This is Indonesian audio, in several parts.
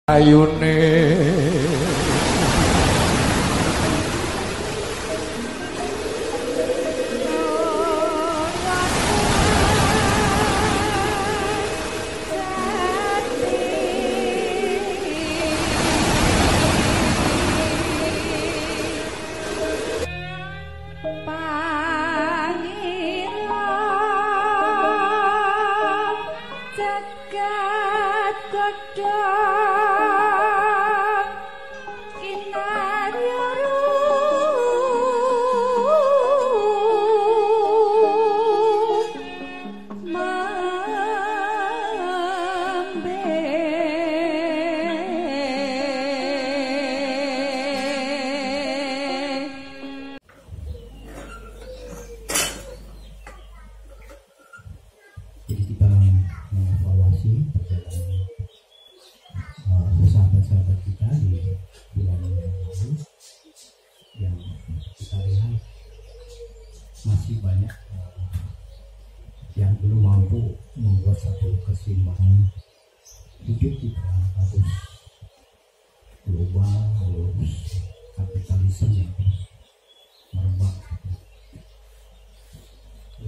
ayune sahabat-sahabat kita di bulan yang lalu, yang kita lihat masih banyak yang belum mampu membuat satu keseimbangan hidup kita, harus global, harus kapitalisme yang terus merebak.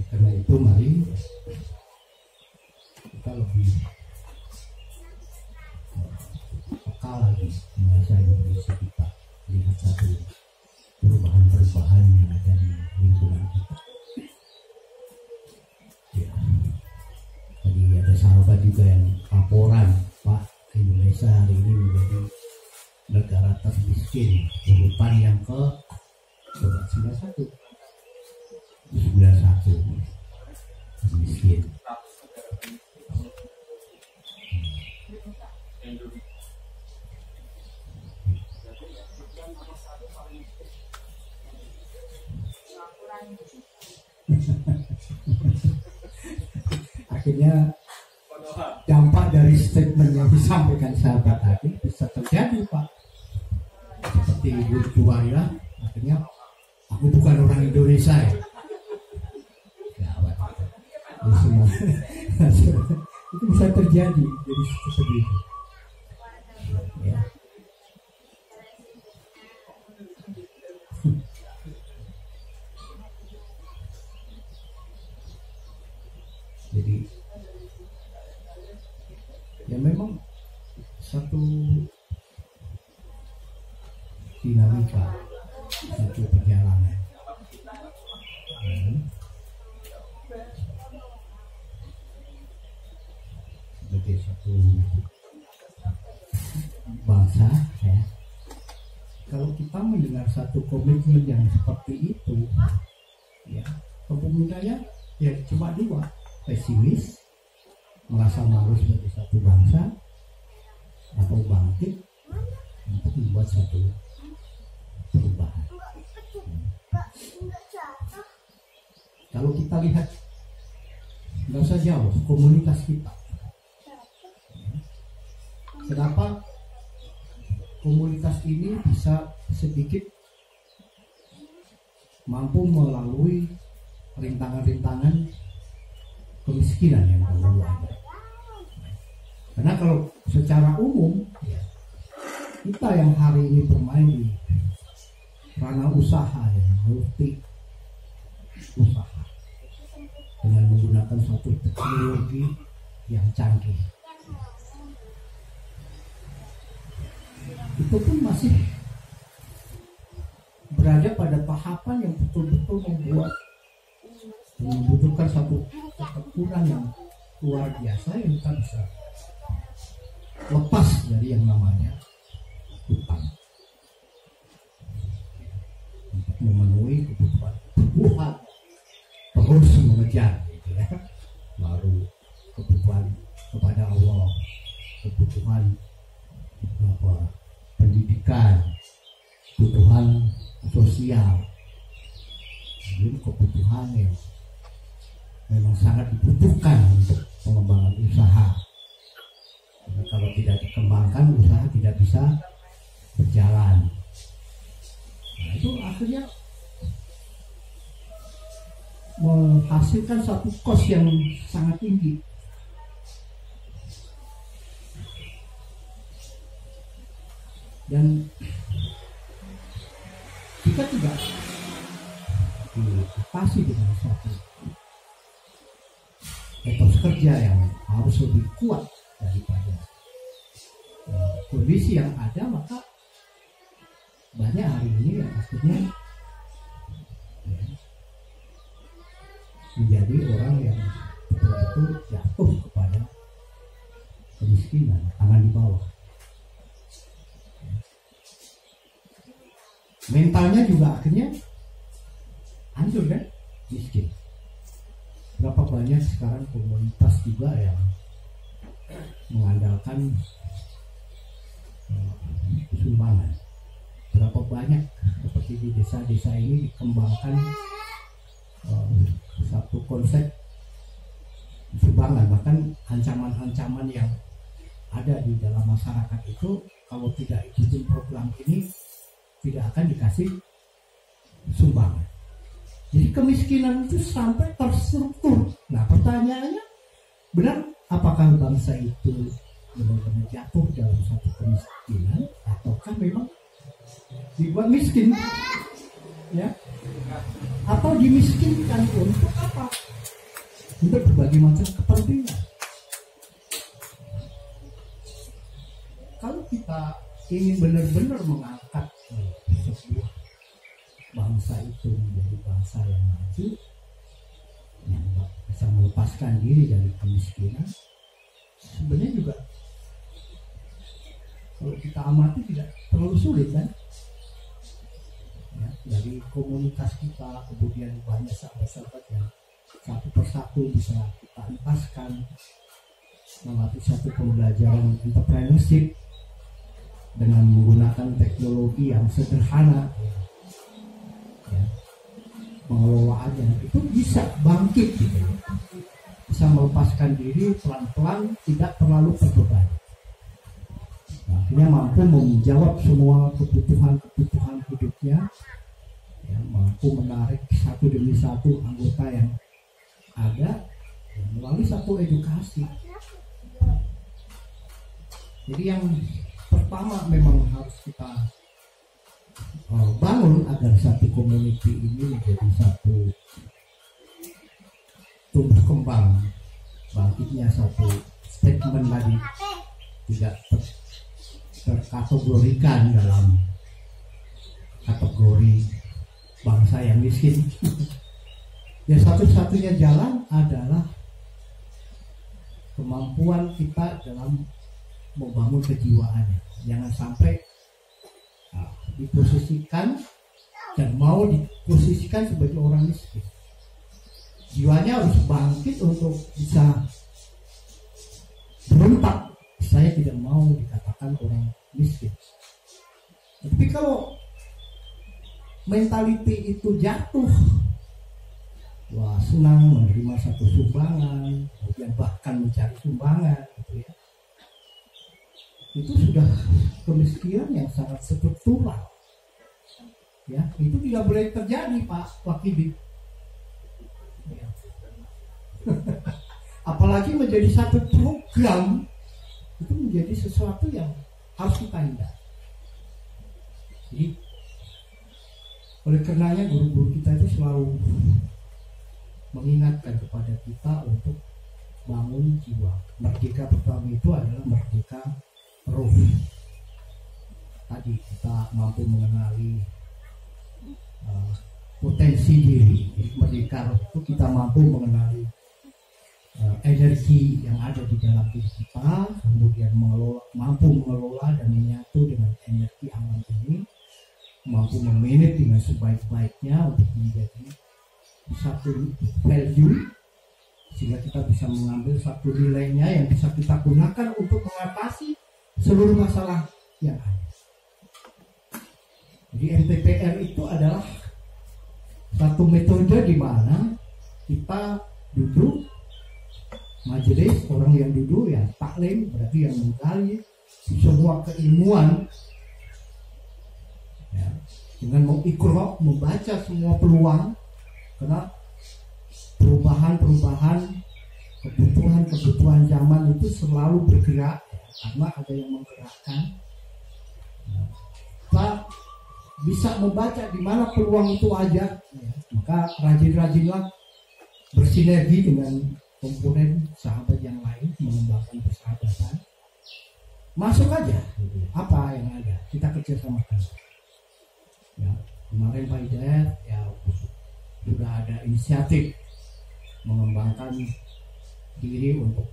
Karena itu mari kita lebih peka lagi menguasai kondisi kita, lihat satu perubahan-perubahan yang ada di lingkungan kita. Ya, tadi ada sahabat juga yang laporan, Pak, Indonesia hari ini menjadi negara termiskin, urutan yang ke 91 miskin. Akhirnya dampak dari statement yang disampaikan sahabat tadi bisa terjadi, Pak. Seperti Ibu Juwaria, akhirnya aku bukan orang Indonesia ya. Itu bisa terjadi, jadi seperti itu. Ya. Jadi ya memang satu dinamika, satu perjalanan. Sebagai satu bangsa, ya, kalau kita mendengar satu komitmen yang seperti itu, ya, kepemimpinannya ya cuma dua: pesimis, merasa malu sebagai satu bangsa, atau bangkit untuk membuat satu perubahan. Kalau kita lihat, nggak usah jauh, komunitas kita. Kenapa komunitas ini bisa sedikit mampu melalui rintangan-rintangan kemiskinan yang dahulu ada? Karena kalau secara umum, ya, kita yang hari ini bermain di ranah usaha, ya, multi usaha dengan menggunakan suatu teknologi yang canggih, itu pun masih berada pada tahapan yang betul-betul membutuhkan satu ketekunan yang luar biasa, yang kita bisa lepas dari yang namanya hutang untuk memenuhi kebutuhan terus mengejar, gitu ya. Lalu kebutuhan kepada Allah, kebutuhan pendidikan, kebutuhan sosial, belum kebutuhan yang memang sangat dibutuhkan untuk pengembangan usaha. Karena kalau tidak dikembangkan, usaha tidak bisa berjalan. Nah, itu akhirnya menghasilkan satu kos yang sangat tinggi. Dan jika tidak diatasi dengan suatu etos kerja yang harus lebih kuat daripada kondisi yang ada, maka banyak hari ini yang akhirnya menjadi orang yang betul-betul jatuh kepada kemiskinan, tangan di bawah. Mentalnya juga akhirnya hancur kan, miskin. Berapa banyak sekarang komunitas juga yang mengandalkan sumbangan. Berapa banyak seperti di desa-desa ini dikembangkan satu konsep sumbangan. Bahkan ancaman-ancaman yang ada di dalam masyarakat itu, kalau tidak ikutin program ini tidak akan dikasih sumbangan. Jadi kemiskinan itu sampai terstruktur. Nah pertanyaannya, benar apakah bangsa itu benar-benar jatuh dalam satu kemiskinan, ataukah memang dibuat miskin? Ya, atau dimiskinkan untuk apa? Untuk berbagai macam kepentingan. Kalau kita ingin benar-benar mengangkat sebuah bangsa itu menjadi bangsa yang maju, yang bisa melepaskan diri dari kemiskinan, sebenarnya juga kalau kita amati tidak terlalu sulit kan? Ya, dari komunitas kita kemudian banyak sahabat-sahabat yang satu persatu bisa kita lepaskan melalui satu pembelajaran entrepreneurship dengan menggunakan teknologi yang sederhana. Ya, pengelolaannya itu bisa bangkit gitu, bisa melepaskan diri pelan-pelan, tidak terlalu terbebani. Nah, akhirnya mampu menjawab semua kebutuhan hidupnya, ya, mampu menarik satu demi satu anggota yang ada ya, melalui satu edukasi. Jadi yang pertama memang harus kita bangun agar satu community ini menjadi satu tumbuh kembang, bangkitnya satu statement tadi tidak terkategorikan dalam kategori bangsa yang miskin. Ya satu-satunya jalan adalah kemampuan kita dalam membangun kejiwaannya. Jangan sampai diposisikan dan mau diposisikan sebagai orang miskin. Jiwanya harus bangkit untuk bisa berontak. Saya tidak mau dikatakan orang miskin. Tapi kalau mentality itu jatuh, wah senang menerima satu sumbangan, kemudian bahkan mencari sumbangan, gitu ya. Itu sudah kemiskinan yang sangat struktural. Ya, itu tidak boleh terjadi, Pak Wakili. Ya. Apalagi menjadi satu program, itu menjadi sesuatu yang harus kita hindari. Jadi, oleh karenanya guru-guru kita itu selalu mengingatkan kepada kita untuk bangun jiwa. Merdeka pertama itu adalah merdeka roh. Tadi kita mampu mengenali potensi diri. Jadi merdeka roh itu kita mampu mengenali energi yang ada di dalam diri kita, kemudian mampu mengelola dan menyatu dengan energi alam ini, mampu memanage dengan sebaik-baiknya untuk menjadi satu value, sehingga kita bisa mengambil satu nilainya yang bisa kita gunakan untuk mengatasi seluruh masalah yang ada. Jadi MTPR itu adalah satu metode di mana kita duduk majelis, orang yang duduk ya taklim, berarti yang menggali semua keilmuan ya, dengan mengikrok, membaca semua peluang, karena perubahan kebutuhan zaman itu selalu bergerak ya, karena ada yang menggerakkan. Nah, bisa membaca di mana peluang itu aja, ya, maka rajin-rajinlah bersinergi dengan komponen sahabat yang lain mengembangkan persahabatan. Masuk aja, apa yang ada kita kerjasamakan. Ya, kemarin Pak Hidayat ya sudah ada inisiatif mengembangkan diri untuk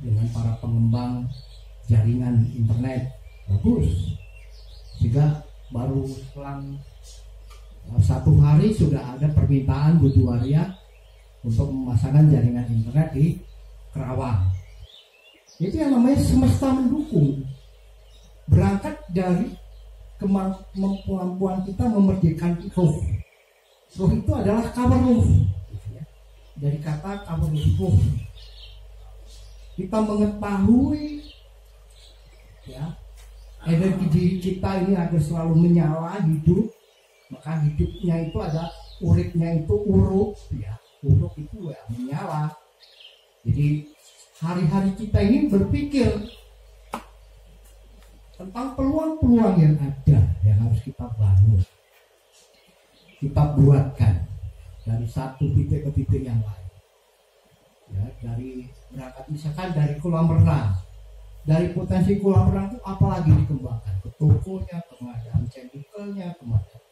dengan para pengembang jaringan internet, bagus. Sehingga baru selang 1 hari sudah ada permintaan Bu Juwaria untuk memasangkan jaringan internet di Kerawang. Itu yang namanya semesta mendukung. Berangkat dari kemampuan kita memerdekakan roh. Roh itu adalah kabar roh. Dari kata kabar roh. Kita mengetahui ya, energi diri kita ini agar selalu menyala hidup. Maka hidupnya itu ada uripnya itu uruk ya. Uruk itu ya menyala. Jadi hari-hari kita ini berpikir tentang peluang-peluang yang ada yang harus kita bangun, kita buatkan dari satu titik ke titik yang lain. Ya, dari berangkat misalkan dari kolam renang, dari potensi kolam renang itu apalagi dikembangkan ke tokonya, pengadaan chemicalnya, pengadaan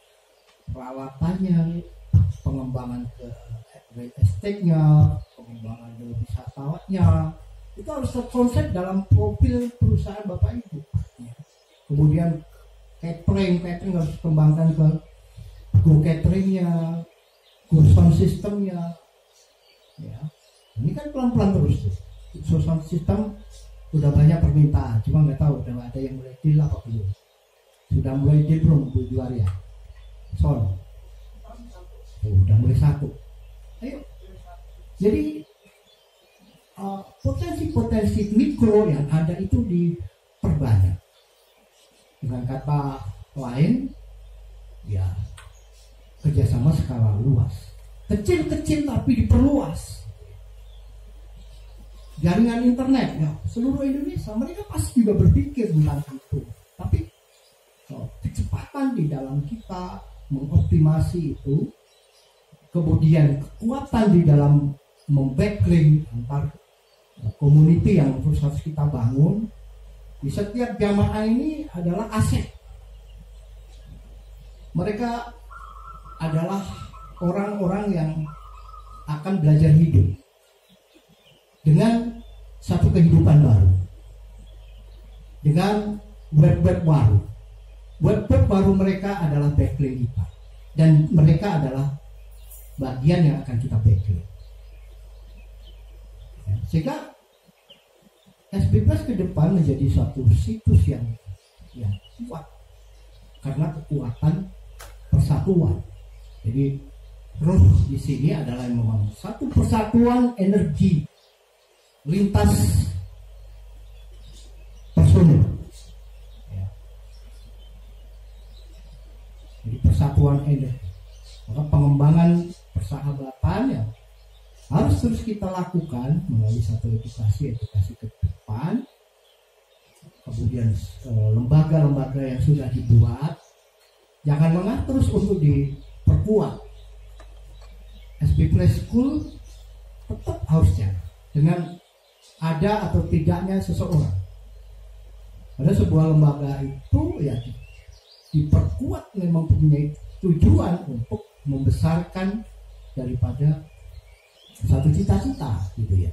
peralatannya, pengembangan ke real estate-nya, pengembangan ke wisatawannya. Itu harus terkonsep dalam profil perusahaan Bapak Ibu. Kemudian catering harus dikembangkan ke go cateringnya, go sound systemnya. Ya, ini kan pelan-pelan terus. Sound system udah banyak permintaan, cuma nggak tahu udah ada yang mulai deal apa belum. Sudah mulai deal belum Bu Juwaria? Sound. Udah mulai 1. Ayo. Jadi potensi-potensi mikro yang ada itu diperbanyak. Dengan kata lain, ya kerjasama skala luas. Kecil-kecil tapi diperluas. Jaringan internet, ya seluruh Indonesia mereka pasti juga berpikir tentang itu. Tapi kecepatan di dalam kita mengoptimasi itu, kemudian kekuatan di dalam membacklink antar community yang terus harus kita bangun. Di setiap jamaah ini adalah aset. Mereka adalah orang-orang yang akan belajar hidup dengan satu kehidupan baru, dengan web-web baru. Web-web baru mereka adalah backlink kita, dan mereka adalah bagian yang akan kita backlink. Sehingga SB Plus ke depan menjadi suatu situs yang kuat karena kekuatan persatuan. Jadi roh di sini adalah memang satu persatuan energi lintas personil. Ya. Jadi persatuan energi. Maka pengembangan persahabatan yang harus terus kita lakukan melalui satu edukasi ke depan, kemudian lembaga-lembaga yang sudah dibuat jangan lengah terus untuk diperkuat. SB Play School tetap harus jalan dengan ada atau tidaknya seseorang. Pada sebuah lembaga itu ya diperkuat, memang punya tujuan untuk membesarkan daripada satu cita-cita gitu ya.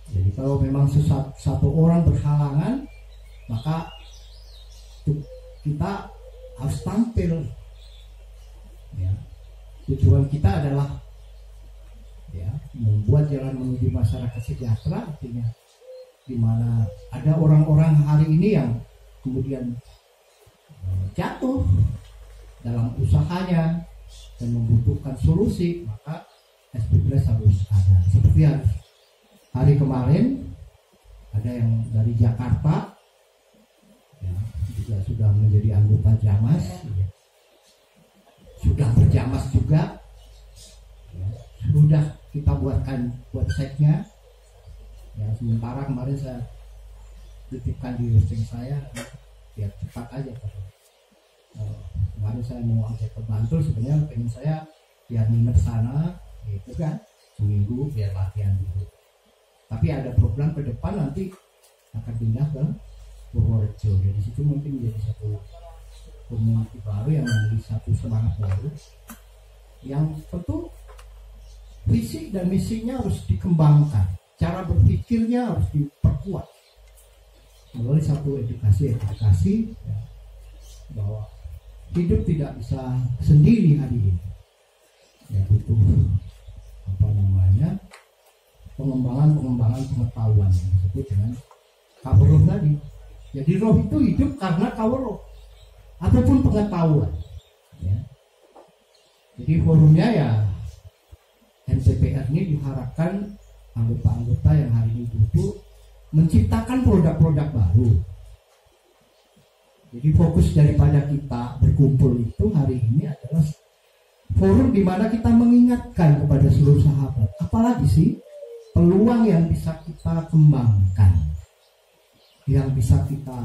Jadi kalau memang satu orang berhalangan, maka kita harus tampil. Ya. Tujuan kita adalah ya membuat jalan menuju masyarakat sejahtera, artinya di mana ada orang-orang hari ini yang kemudian jatuh dalam usahanya dan membutuhkan solusi, maka SB Plus harus ada. Seperti hari kemarin ada yang dari Jakarta ya, juga sudah menjadi anggota Jamas ya. Sudah berjamas juga ya. Sudah kita buatkan websitenya ya. Sementara kemarin saya titipkan di listing saya biar cepat aja. kemarin saya mau ajak ke Bantul, sebenarnya pengen saya biar nginep sana gitu kan, seminggu biar latihan dulu. Tapi ada program ke depan nanti akan pindah ke Purworejo. Jadi situ mungkin menjadi satu komuniti baru yang memiliki satu semangat baru, yang tentu visi dan misinya harus dikembangkan, cara berpikirnya harus diperkuat melalui satu edukasi ya, bahwa hidup tidak bisa sendiri hari ini, ya butuh pengembangan pengetahuan yang disebut dengan kaweruh tadi. Jadi roh itu hidup karena kaweruh ataupun pengetahuan ya. Jadi forumnya ya MCPR ini diharapkan anggota-anggota yang hari ini duduk menciptakan produk-produk baru. Jadi fokus daripada kita berkumpul itu hari ini adalah forum di mana kita mengingatkan kepada seluruh sahabat, apalagi sih peluang yang bisa kita kembangkan, yang bisa kita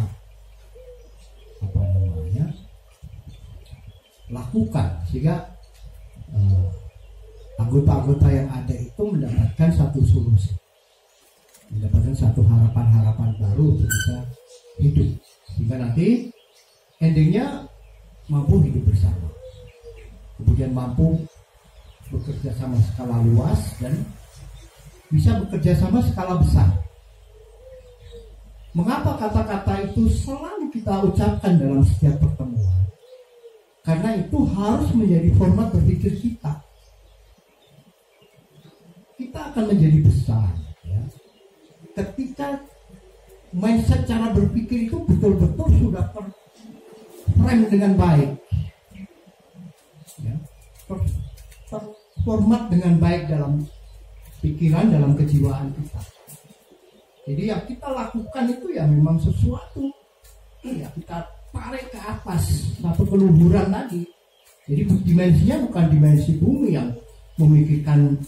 lakukan, sehingga anggota-anggota yang ada itu mendapatkan satu solusi, mendapatkan satu harapan-harapan baru untuk bisa hidup, sehingga nanti endingnya mampu hidup bersama, kemudian mampu bekerja sama skala luas dan bisa bekerja sama skala besar. Mengapa kata-kata itu selalu kita ucapkan dalam setiap pertemuan? Karena itu harus menjadi format berpikir kita. Kita akan menjadi besar ya, ketika mindset cara berpikir itu betul-betul sudah terframe dengan baik ya, terformat dengan baik dalam pikiran, dalam kejiwaan kita. Jadi yang kita lakukan itu ya memang sesuatu ya kita tarik ke atas, satu keluhuran tadi. Jadi dimensinya bukan dimensi bumi yang memikirkan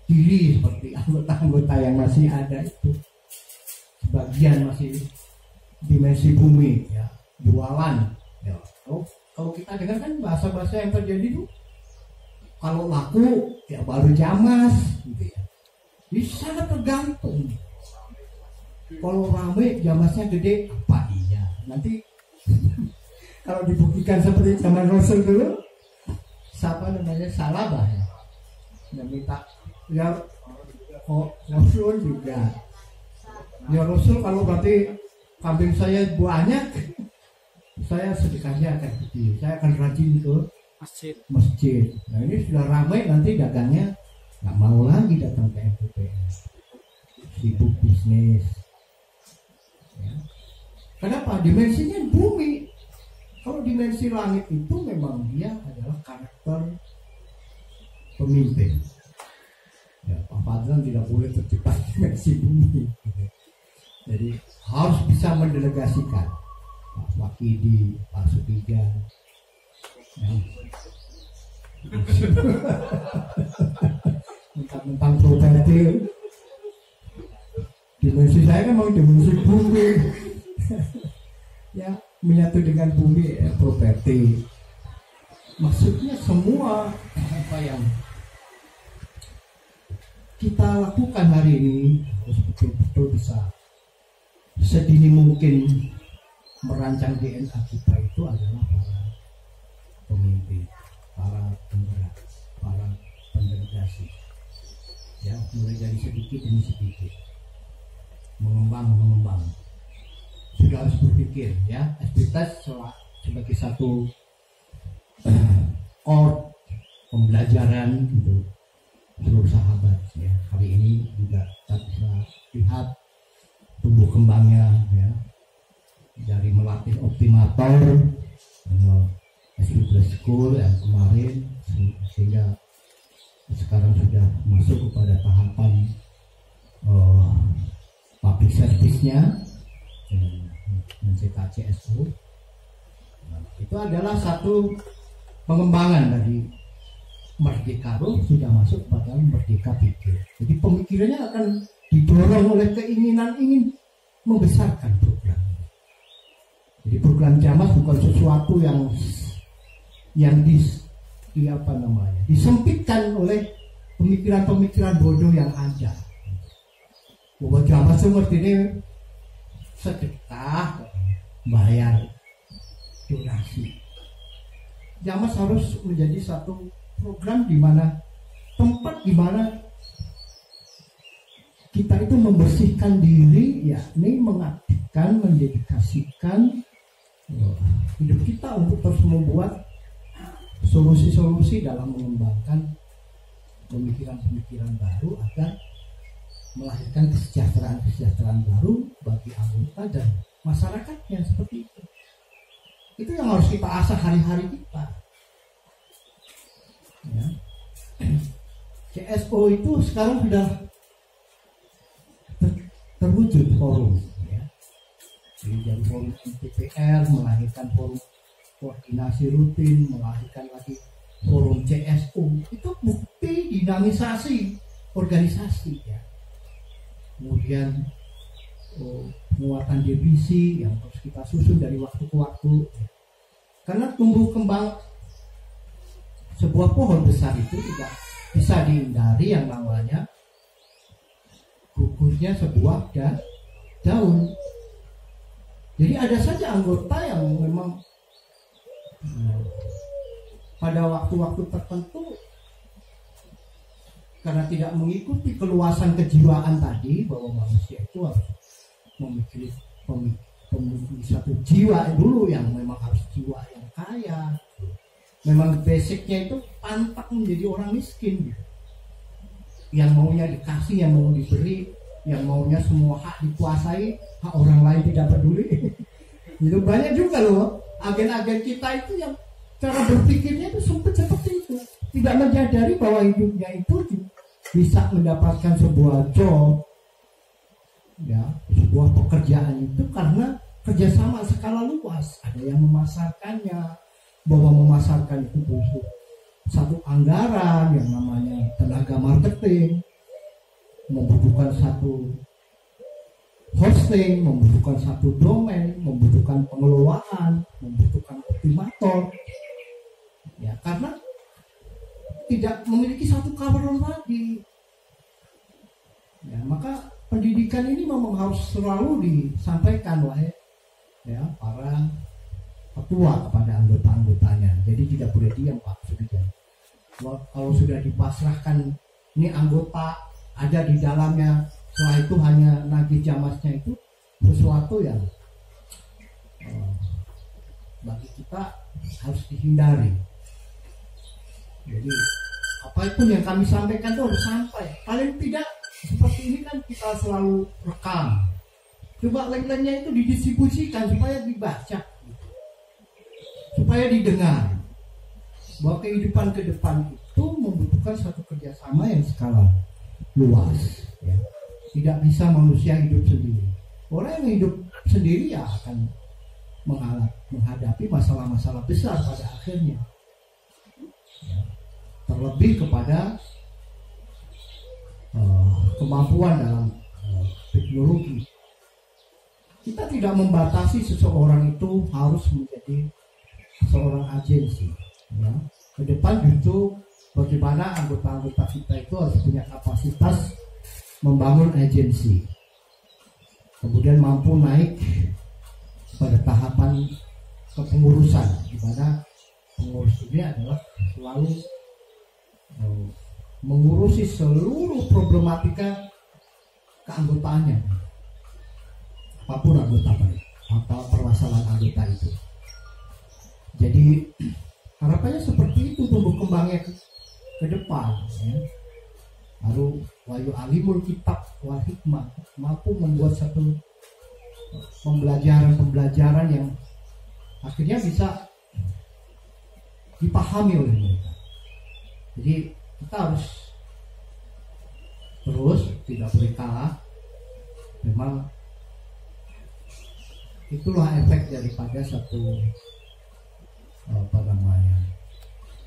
diri seperti anggota-anggota yang masih ada itu. Sebagian masih dimensi bumi ya, jualan ya. Kalau kita dengar kan bahasa-bahasa yang terjadi itu, kalau laku ya baru jamas gitu ya. Ini sangat tergantung. Kalau rame jamasnya gede, apa iya? Nanti kalau dibuktikan seperti zaman Rasul dulu, siapa namanya Salabah ya, yang minta ya, Rasul juga. Ya Rasul, kalau berarti kambing saya banyak, saya sedekahnya akan kecil, saya akan rajin ke masjid. Nah ini sudah ramai, nanti dagangnya nggak mau lagi datang ke MPPR, sibuk bisnis. Ya. Kenapa? Dimensinya bumi. Kalau dimensi langit itu memang dia adalah karakter pemimpin. Ya, Pak Fadlan tidak boleh terjebak dimensi bumi. Jadi harus bisa mendelegasikan. Pak Wakidi, Pak Supiga. Ya. Mentang-mentang properti. Dimensi saya kan mau dimensi bumi. Ya, menyatu dengan bumi ya, properti. Maksudnya semua apa yang kita lakukan hari ini harus betul-betul bisa sedini mungkin merancang DNA kita itu adalah para pemimpin, para penggerak, para pendelegasi. Ya, mulai dari sedikit demi sedikit. Mengembang. Sudah harus berpikir ya, aktivitas sebagai satu core pembelajaran untuk seluruh sahabat ya. Hari ini juga kita bisa lihat tumbuh kembangnya ya, dari melatih optimator S12 School yang kemarin sehingga sekarang sudah masuk kepada tahapan public service-nya mencetak CSO. Nah, itu adalah satu pengembangan dari merdeka roh, sudah masuk pada merdeka pikir. Jadi pemikirannya akan didorong oleh keinginan ingin membesarkan program. Jadi program Jamas bukan sesuatu yang disempitkan oleh pemikiran-pemikiran bodoh yang ada. Bahwa Jamas itu ngerti sedekah, bayar donasi. Jamas harus menjadi satu program di mana tempat di mana kita itu membersihkan diri, yakni mengabdikan, mendedikasikan hidup kita untuk terus membuat solusi-solusi dalam mengembangkan pemikiran-pemikiran baru agar melahirkan kesejahteraan baru bagi anggota dan masyarakatnya seperti itu. Itu yang harus kita asah hari-hari kita. Ya. CSO itu sekarang sudah terwujud forum. Ya. Jadi forum DPR melahirkan forum koordinasi rutin, melahirkan lagi forum CSO. Itu bukti dinamisasi organisasi. Ya. Kemudian penguatan divisi yang harus kita susun dari waktu ke waktu. Karena tumbuh kembang sebuah pohon besar itu tidak bisa dihindari yang namanya gugurnya sebuah daun. Jadi ada saja anggota yang memang pada waktu-waktu tertentu karena tidak mengikuti keluasan kejiwaan tadi bahwa manusia itu harus memiliki satu jiwa dulu yang memang harus jiwa yang kaya. Memang basicnya itu pantang menjadi orang miskin, yang maunya dikasih, yang mau diberi, yang maunya semua hak dikuasai, hak orang lain tidak peduli. Itu banyak juga loh agen-agen kita itu yang cara berpikirnya itu sempit seperti itu, tidak menyadari bahwa hidupnya itu bisa mendapatkan sebuah job, ya, sebuah pekerjaan itu karena kerjasama skala luas. Ada yang memasarkannya, bahwa memasarkan itu butuh satu anggaran yang namanya tenaga marketing, membutuhkan satu hosting, membutuhkan satu domain, membutuhkan pengelolaan, membutuhkan optimator. Ya, karena tidak memiliki satu cover tadi. Ya, maka pendidikan ini memang harus selalu disampaikan oleh para ketua kepada anggota-anggotanya. Jadi tidak boleh diam, Pak. Kalau sudah dipasrahkan ini anggota ada di dalamnya, setelah itu hanya nagih jamasnya, itu sesuatu yang bagi kita harus dihindari. Jadi apapun yang kami sampaikan itu harus sampai. Paling tidak seperti ini kan kita selalu rekam. Coba link-linknya itu didistribusikan supaya dibaca, supaya didengar. Bahwa kehidupan ke depan itu membutuhkan satu kerjasama yang skala luas. Ya. Tidak bisa manusia hidup sendiri. Orang yang hidup sendiri ya akan menghadapi masalah-masalah besar pada akhirnya. Ya. Terlebih kepada kemampuan dalam teknologi. Kita tidak membatasi seseorang itu harus menjadi seorang agensi. Ya. Ke depan justru bagaimana anggota-anggota kita itu harus punya kapasitas membangun agensi, kemudian mampu naik pada tahapan kepengurusan, di mana pengurus ini adalah selalu mengurusi seluruh problematika keanggotaannya, apapun anggota atau permasalahan anggota itu. Jadi harapannya seperti itu tumbuh kembangnya ke depan. Ya. Lalu wayu alimul kitab wal hikmah, mampu membuat satu pembelajaran yang akhirnya bisa dipahami oleh mereka. Jadi kita harus terus, tidak boleh kalah. Memang itulah efek daripada satu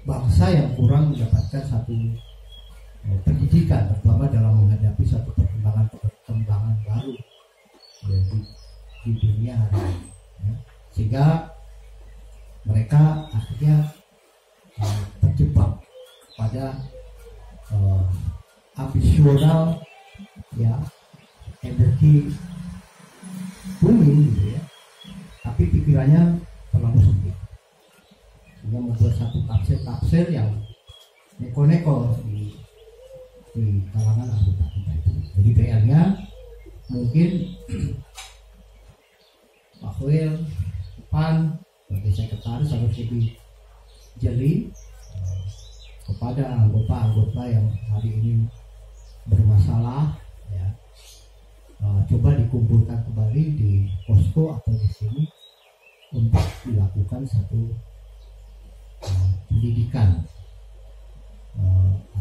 bangsa yang kurang mendapatkan satu pendidikan, terutama dalam menghadapi satu perkembangan baru di dunia hari ini. Ya. sehingga mereka akhirnya terjebak pada ambisional ya energi bumi gitu ya, tapi pikirannya terlalu sempit sehingga membuat satu tafsir yang neko-neko di kalangan anggota kita itu. Jadi PR-nya mungkin Pak Khairil Pan sebagai sekretaris harus lebih jeli kepada anggota-anggota yang hari ini bermasalah ya. Coba dikumpulkan kembali di posko atau di sini untuk dilakukan satu pendidikan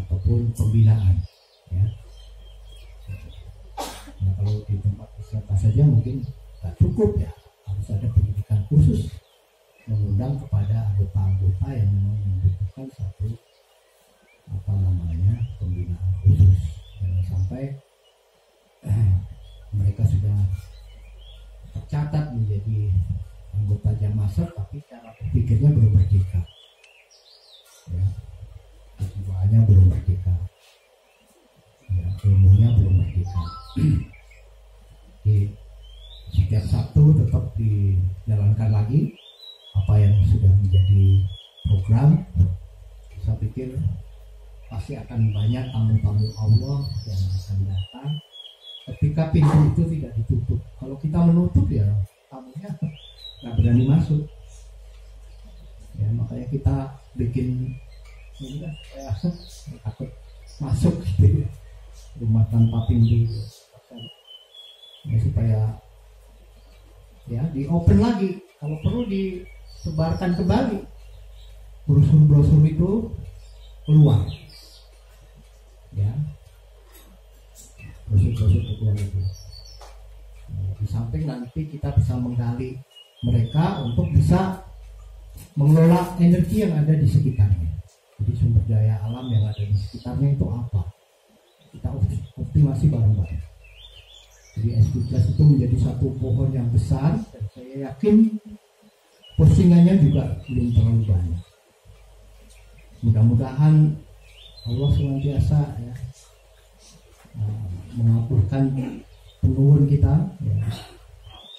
ataupun pembinaan ya. Nah, kalau di tempat wisata saja mungkin tak cukup ya, harus ada pendidikan khusus mengundang kepada anggota-anggota yang memang membutuhkan satu pembinaan khusus. Jangan sampai mereka sudah tercatat menjadi anggota Jamasar tapi cara berpikirnya belum merdeka ya, kejiwaannya belum merdeka ya, ilmunya belum merdeka. Di setiap Sabtu tetap dijalankan lagi apa yang sudah menjadi program. Saya pikir pasti akan banyak tamu-tamu Allah yang akan datang ketika pintu itu tidak ditutup. Kalau kita menutup ya tamunya nggak berani masuk ya, makanya kita bikin ini kan supaya takut masuk gitu ya, rumah tanpa pintu ya, supaya ya di open lagi, kalau perlu disebarkan kembali brosur-brosur itu keluar ya, brosur-brosur keluar itu. Di samping nanti kita bisa menggali mereka untuk bisa mengelola energi yang ada di sekitarnya. Jadi sumber daya alam yang ada di sekitarnya itu apa, kita optimasi bareng-bareng. Jadi S12 itu menjadi satu pohon yang besar dan saya yakin postingannya juga belum terlalu banyak. Mudah-mudahan Allah senantiasa ya, mengabulkan penuhun kita ya.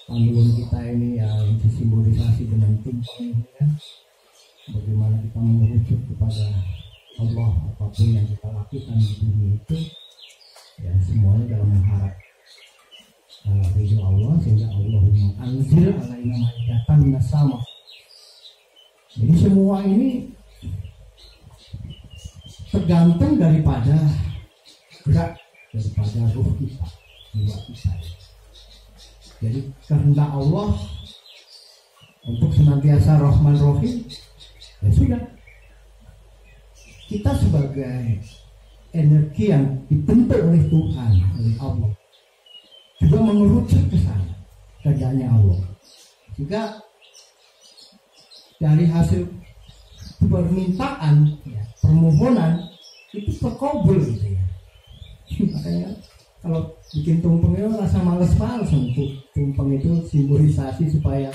Penuhun kita ini yang disimbolisasi dengan tumpeng ya. Bagaimana kita mengerucut kepada Allah, apapun yang kita lakukan di dunia itu ya semuanya dalam mengharap ridho Allah, sehingga Allahumma anzil alaina maidatan minas sama. Jadi semua ini tergantung daripada gerak daripada ruh kita, jiwa kita. Jadi kehendak Allah untuk senantiasa Rahman Rahim, ya sudah. Kita sebagai energi yang dibentuk oleh Tuhan, oleh Allah, juga mengerucut ke sana kehendaknya Allah. Juga dari hasil permintaan, ya, permohonan itu terkabul gitu ya. Makanya kalau bikin tumpeng itu rasa males-males, untuk tumpeng itu simbolisasi supaya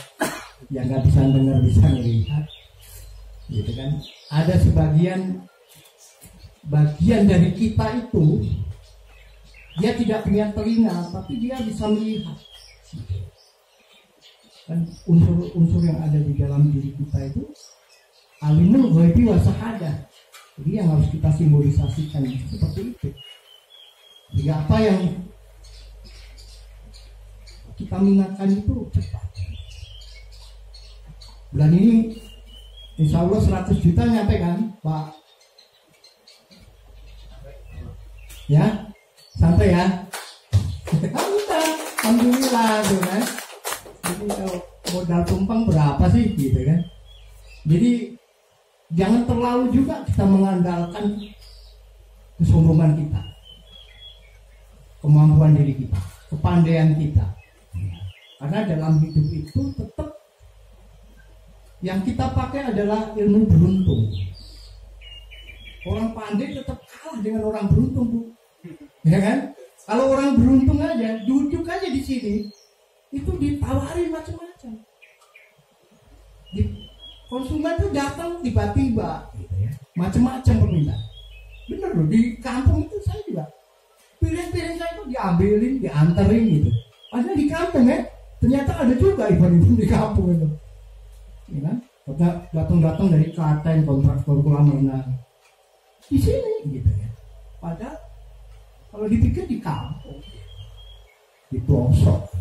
yang nggak bisa dengar bisa melihat, gitu kan. Ada bagian dari kita itu dia tidak punya telinga tapi dia bisa melihat. Dan unsur-unsur yang ada di dalam diri kita itu alimul ghaibi wa syahadah. Jadi yang harus kita simbolisasikan seperti itu. Jadi apa yang kita minatkan itu cepat. Bulan ini insya Allah 100 juta nyampe kan Pak? Ya, sampai ya. Alhamdulillah tuh kan. Jadi kalau modal tumpeng berapa sih gitu kan. Jadi jangan terlalu juga kita mengandalkan kesombongan kita, kemampuan diri kita, kepandaian kita. Karena dalam hidup itu tetap yang kita pakai adalah ilmu beruntung. Orang pandai tetap kalah dengan orang beruntung, Bu. Ya kan? Kalau orang beruntung aja, duduk aja di sini, itu ditawarin macam-macam. konsumen tuh datang tiba-tiba gitu ya, macam-macam permintaan. Bener loh, di kampung itu saya juga piring-piring saya itu diambilin, dianterin gitu. Padahal di kampung ya, ternyata ada juga event-event di kampung itu, ya kan? Datang-datang dari Klaten, kontraktor kolam renang di sini gitu ya. Padahal kalau dipikir di kampung, di pelosok,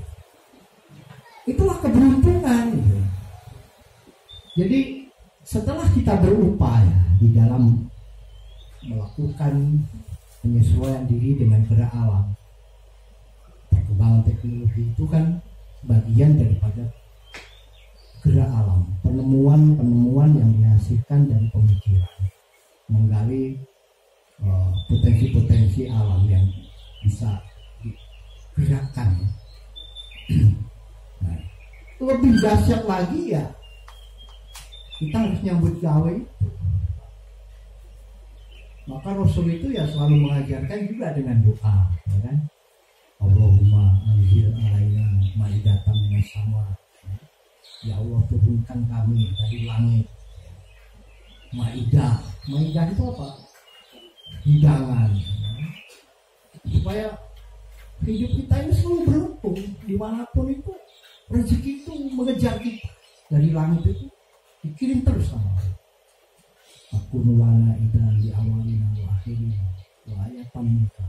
itulah keberuntungan gitu. Jadi setelah kita berupaya di dalam melakukan penyesuaian diri dengan gerak alam, perkembangan teknologi itu kan bagian daripada gerak alam, penemuan yang dihasilkan dari pemikiran, menggali potensi-potensi alam yang bisa digerakkan. Nah, lebih dahsyat lagi ya, kita harus nyambut gawe. Maka Rasul itu ya selalu mengajarkan juga dengan doa, ya kan? Allahumma anzil alaina maidatan minas sama. Ya Allah, turunkan kami dari langit maidah. Maidah itu apa? Hidangan, ya. Supaya hidup kita ini selalu beruntung dimanapun itu, rezeki itu mengejar kita dari langit itu dikirim terus sama Allah. Aku nulana idah di awalina wa akhirina wa ayatan minka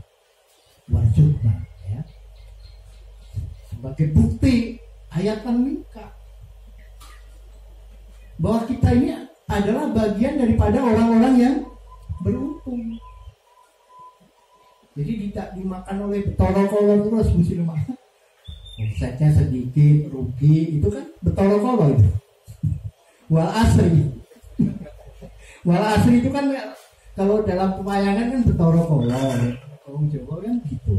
warjubna, ya. Sebagai bukti ayatan minka bahwa kita ini adalah bagian daripada orang-orang yang beruntung. Jadi tidak dimakan oleh betoro-kolo terus muslimah. Omsetnya sedikit, rugi, itu kan betoro-kolo itu. Wal asri. Wal asri itu kan kalau dalam pewayangan kan betoro-kolo. Orang Jawa kan gitu.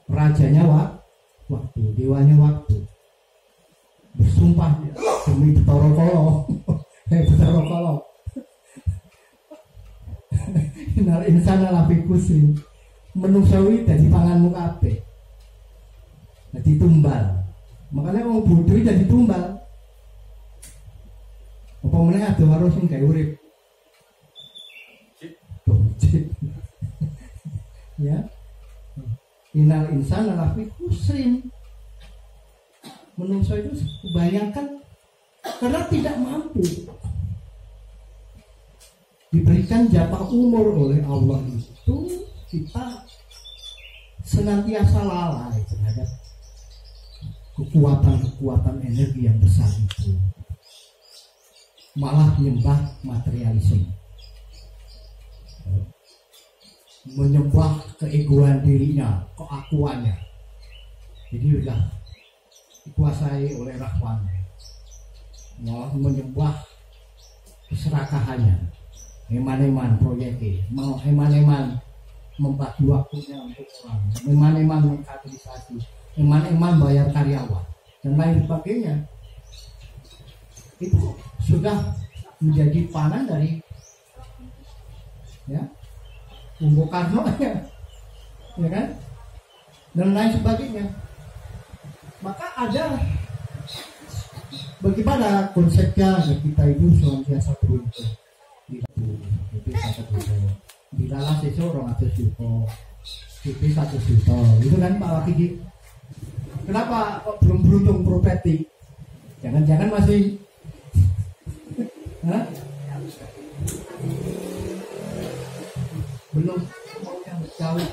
Rajanya waktu, dewanya waktu. Bersumpah demi betoro-kolo. Betoro-kolo. Innal insana lafi khusr. Menungsawi dari panganmu kabeh. Jadi tumbal. Makanya orang bodoh jadi tumbal. Apa meneh ada karo sing gawe urip. Ya. Innal insana lafi khusr. Menungso itu kebanyakan karena tidak mampu. Diberikan jatah umur oleh Allah itu, kita senantiasa lalai terhadap kekuatan energi yang besar itu, malah menyembah materialisme, menyembah keegoan dirinya, keakuannya. Jadi sudah dikuasai oleh rahwannya, malah menyembah keserakahannya, eman-eman proyeknya, mau eman-eman membagi waktunya untuk orang, eman-eman mengkaderisasi, eman-eman bayar karyawan dan lain sebagainya. Itu sudah menjadi panah dari ya Bung Karno ya kan, dan lain sebagainya. Maka ada bagaimana konsepnya kita itu senantiasa beruntung. Itu satu juta. Bilalah seseorang 100 juta. Itu 1 juta. Itu kan Pak Wakil. Kenapa kok belum beruntung properti? Jangan-jangan masih belum mau yang jauh,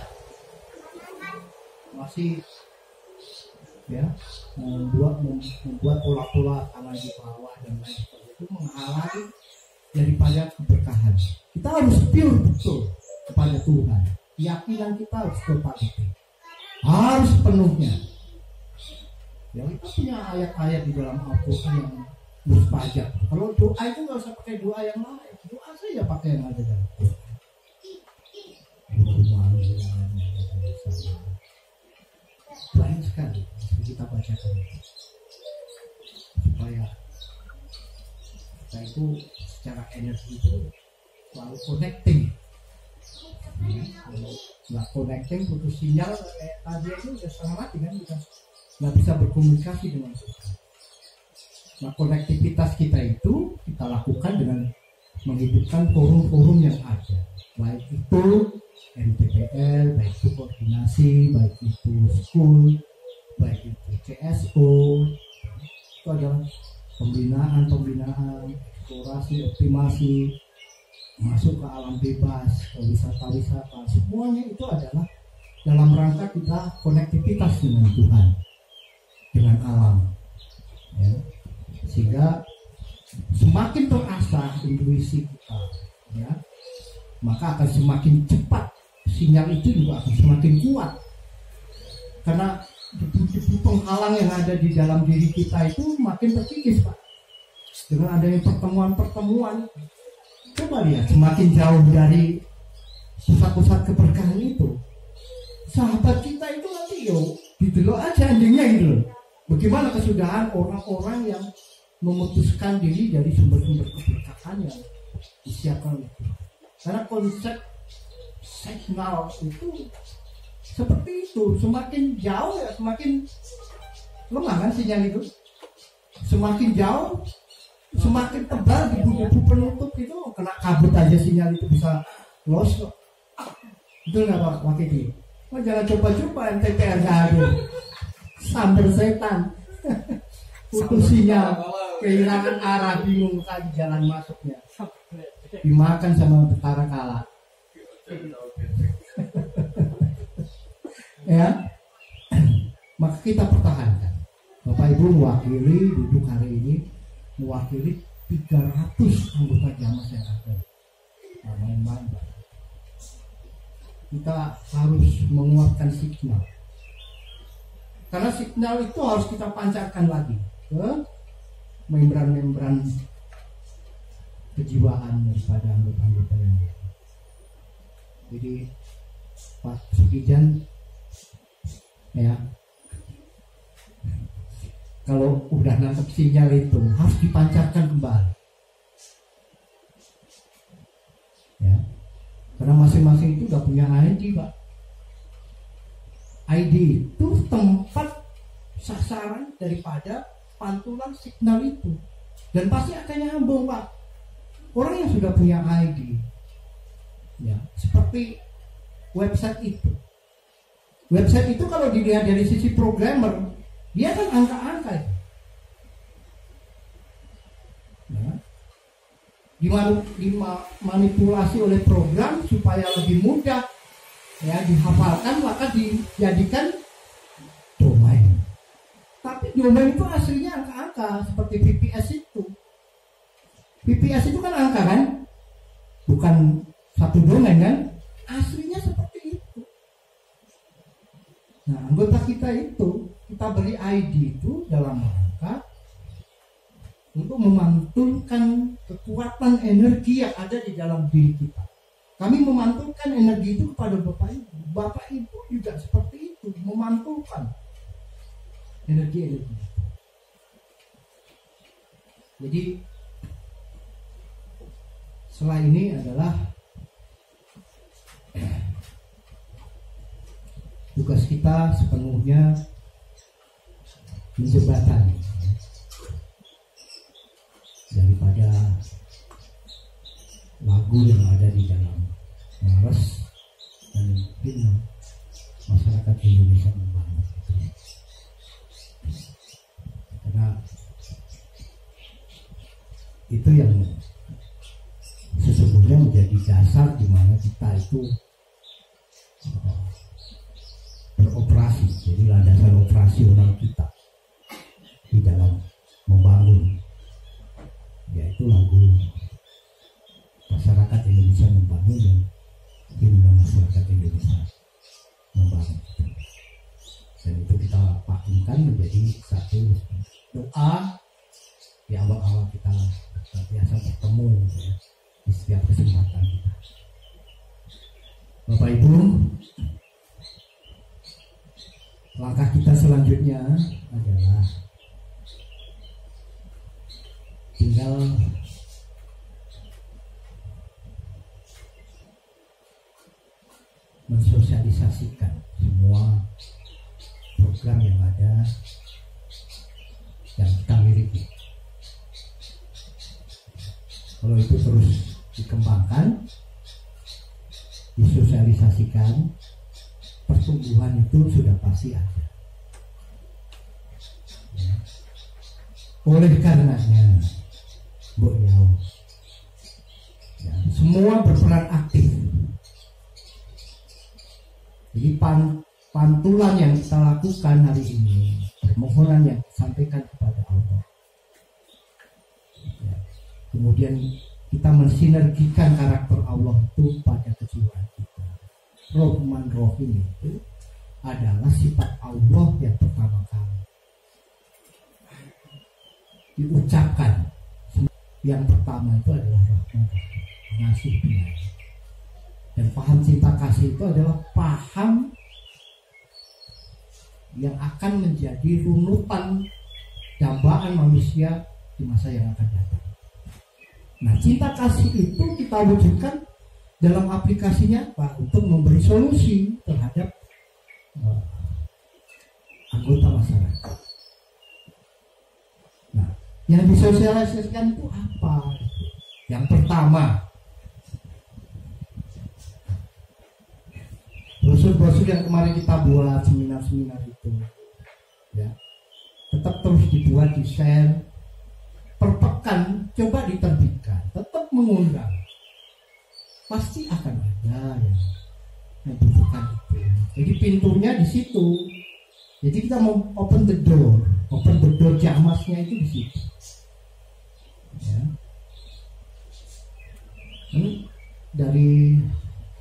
masih ya membuat pola-pola tanah di bawah dan lain sebagainya, itu menghalangi daripada keberkahan. Kita harus pure betul kepada Tuhan. Keyakinan kita harus totality, harus penuhnya. Ya, kita punya ayat-ayat di dalam Al-Quran yang mustajab. Kalau doa itu nggak usah pakai doa yang lain, doa saja pakai yang ada dalam Al-Quran. Banyak sekali kita bacakan supaya kita itu secara energi itu selalu connecting. Kalau nggak connecting, putus sinyal tadi itu udah setengah mati kan, kita nggak bisa berkomunikasi dengan Tuhan. Nah, konektivitas kita itu kita lakukan dengan menghidupkan forum-forum yang ada, baik itu MTPL, baik itu koordinasi, baik itu school, baik itu CSO. Itu adalah pembinaan, eksplorasi, optimasi, masuk ke alam bebas, ke wisata-wisata. Semuanya itu adalah dalam rangka kita konektivitas dengan Tuhan, dengan alam, ya. Sehingga semakin terasa intuisi kita, ya, maka akan semakin cepat sinyal itu juga akan semakin kuat, karena debu-debu penghalang yang ada di dalam diri kita itu makin terkikis, Pak, dengan adanya pertemuan-pertemuan. Coba lihat, semakin jauh dari pusat-pusat keberkahan itu, sahabat kita itu nanti didelok aja anjingnya gitu loh. Bagaimana kesudahan orang-orang yang memutuskan diri dari sumber-sumber keberkahan yang disiapkan itu. Karena konsep signal itu seperti itu, semakin jauh ya semakin lemah kan sinyal itu. Semakin jauh, semakin tebal debu-debu penutup itu, kena kabut aja sinyal itu bisa loss kok. Itu nggak Pak Wakili? Oh, jangan coba-coba MTPR nggak ada. Sambil setan. Putus sinyal, kehilangan arah, bingung kali jalan masuknya, dimakan sama betara kala. Ya, maka kita pertahankan. Bapak Ibu mewakili duduk hari ini, mewakili 300 anggota jamaah yang ada. Nah, main-main, Pak. Kita harus menguatkan signal, karena signal itu harus kita pancarkan lagi ke membran-membran kejiwaan daripada anggota-anggota yang lain. Jadi Pak Sukijan, ya, kalau udah nangkep sinyal itu harus dipancarkan kembali, ya, karena masing-masing itu udah punya ID, Pak. ID itu tempat sasaran daripada pantulan signal itu, dan pasti akan nyambung, Pak. Orang yang sudah punya ID, ya, seperti website itu. Website itu kalau dilihat dari sisi programmer, dia kan angka-angka, ya, dimanipulasi oleh program supaya lebih mudah, ya, dihafalkan, maka dijadikan domain. Tapi domain itu aslinya angka-angka, seperti VPS itu. VPS itu kan angka kan, bukan satu domain kan, aslinya seperti itu. Nah, anggota kita itu kita beri ID itu dalam rangka untuk memantulkan kekuatan energi yang ada di dalam diri kita. Kami memantulkan energi itu kepada Bapak Ibu. Bapak Ibu juga seperti itu, memantulkan energi-energi. Jadi setelah ini adalah tugas kita sepenuhnya menjembatani daripada lagu yang ada di dalam Mares dan film masyarakat Indonesia membangun. Karena itu yang sesungguhnya menjadi dasar di mana kita itu beroperasi. Jadi landasan operasional kita di dalam membangun, yaitu lagu masyarakat Indonesia membangun dan himne masyarakat Indonesia membangun. Dan itu kita pakumkan menjadi satu doa di awal-awal kita biasa bertemu, ya, di setiap kesempatan kita. Bapak Ibu, langkah kita selanjutnya adalah tinggal mensosialisasikan semua program yang ada yang kita miliki Kalau itu terus dikembangkan, disosialisasikan, pertumbuhan itu sudah pasti ada. Oleh karenanya, Mbok Yao, ya, semua berperan aktif. Jadi pantulan yang kita lakukan hari ini, permohonan yang disampaikan kepada Allah, ya, kemudian kita mensinergikan karakter Allah itu pada kejiwaan kita. Rahman Rahim itu adalah sifat Allah yang pertama kali diucapkan. Yang pertama itu adalah Rahman, ngasih penyayang. Dan paham cinta kasih itu adalah paham yang akan menjadi runutan dambaan manusia di masa yang akan datang. Nah, cinta kasih itu kita wujudkan dalam aplikasinya Pak, untuk memberi solusi terhadap anggota masyarakat. Nah, yang disosialisasikan itu apa? Yang pertama, brosur-brosur yang kemarin kita buat, seminar-seminar itu, ya, tetap terus dibuat, di-share, per pekan coba diterbitkan, tetap mengundang. Pasti akan ada yang membutuhkan itu. Jadi pintunya di situ. Jadi kita mau open the door jamasnya itu di situ. Ya. Ini dari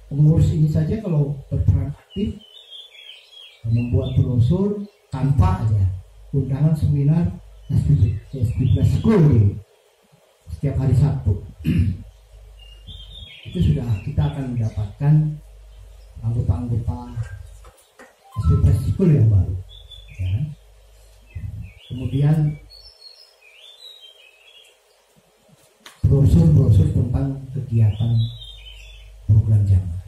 pengurus ini saja kalau berperan aktif membuat brosur tanpa aja undangan seminar SB School setiap hari Sabtu. Itu sudah kita akan mendapatkan anggota-anggota SB School yang baru, ya. Kemudian brosur-brosur tentang kegiatan program jamaah.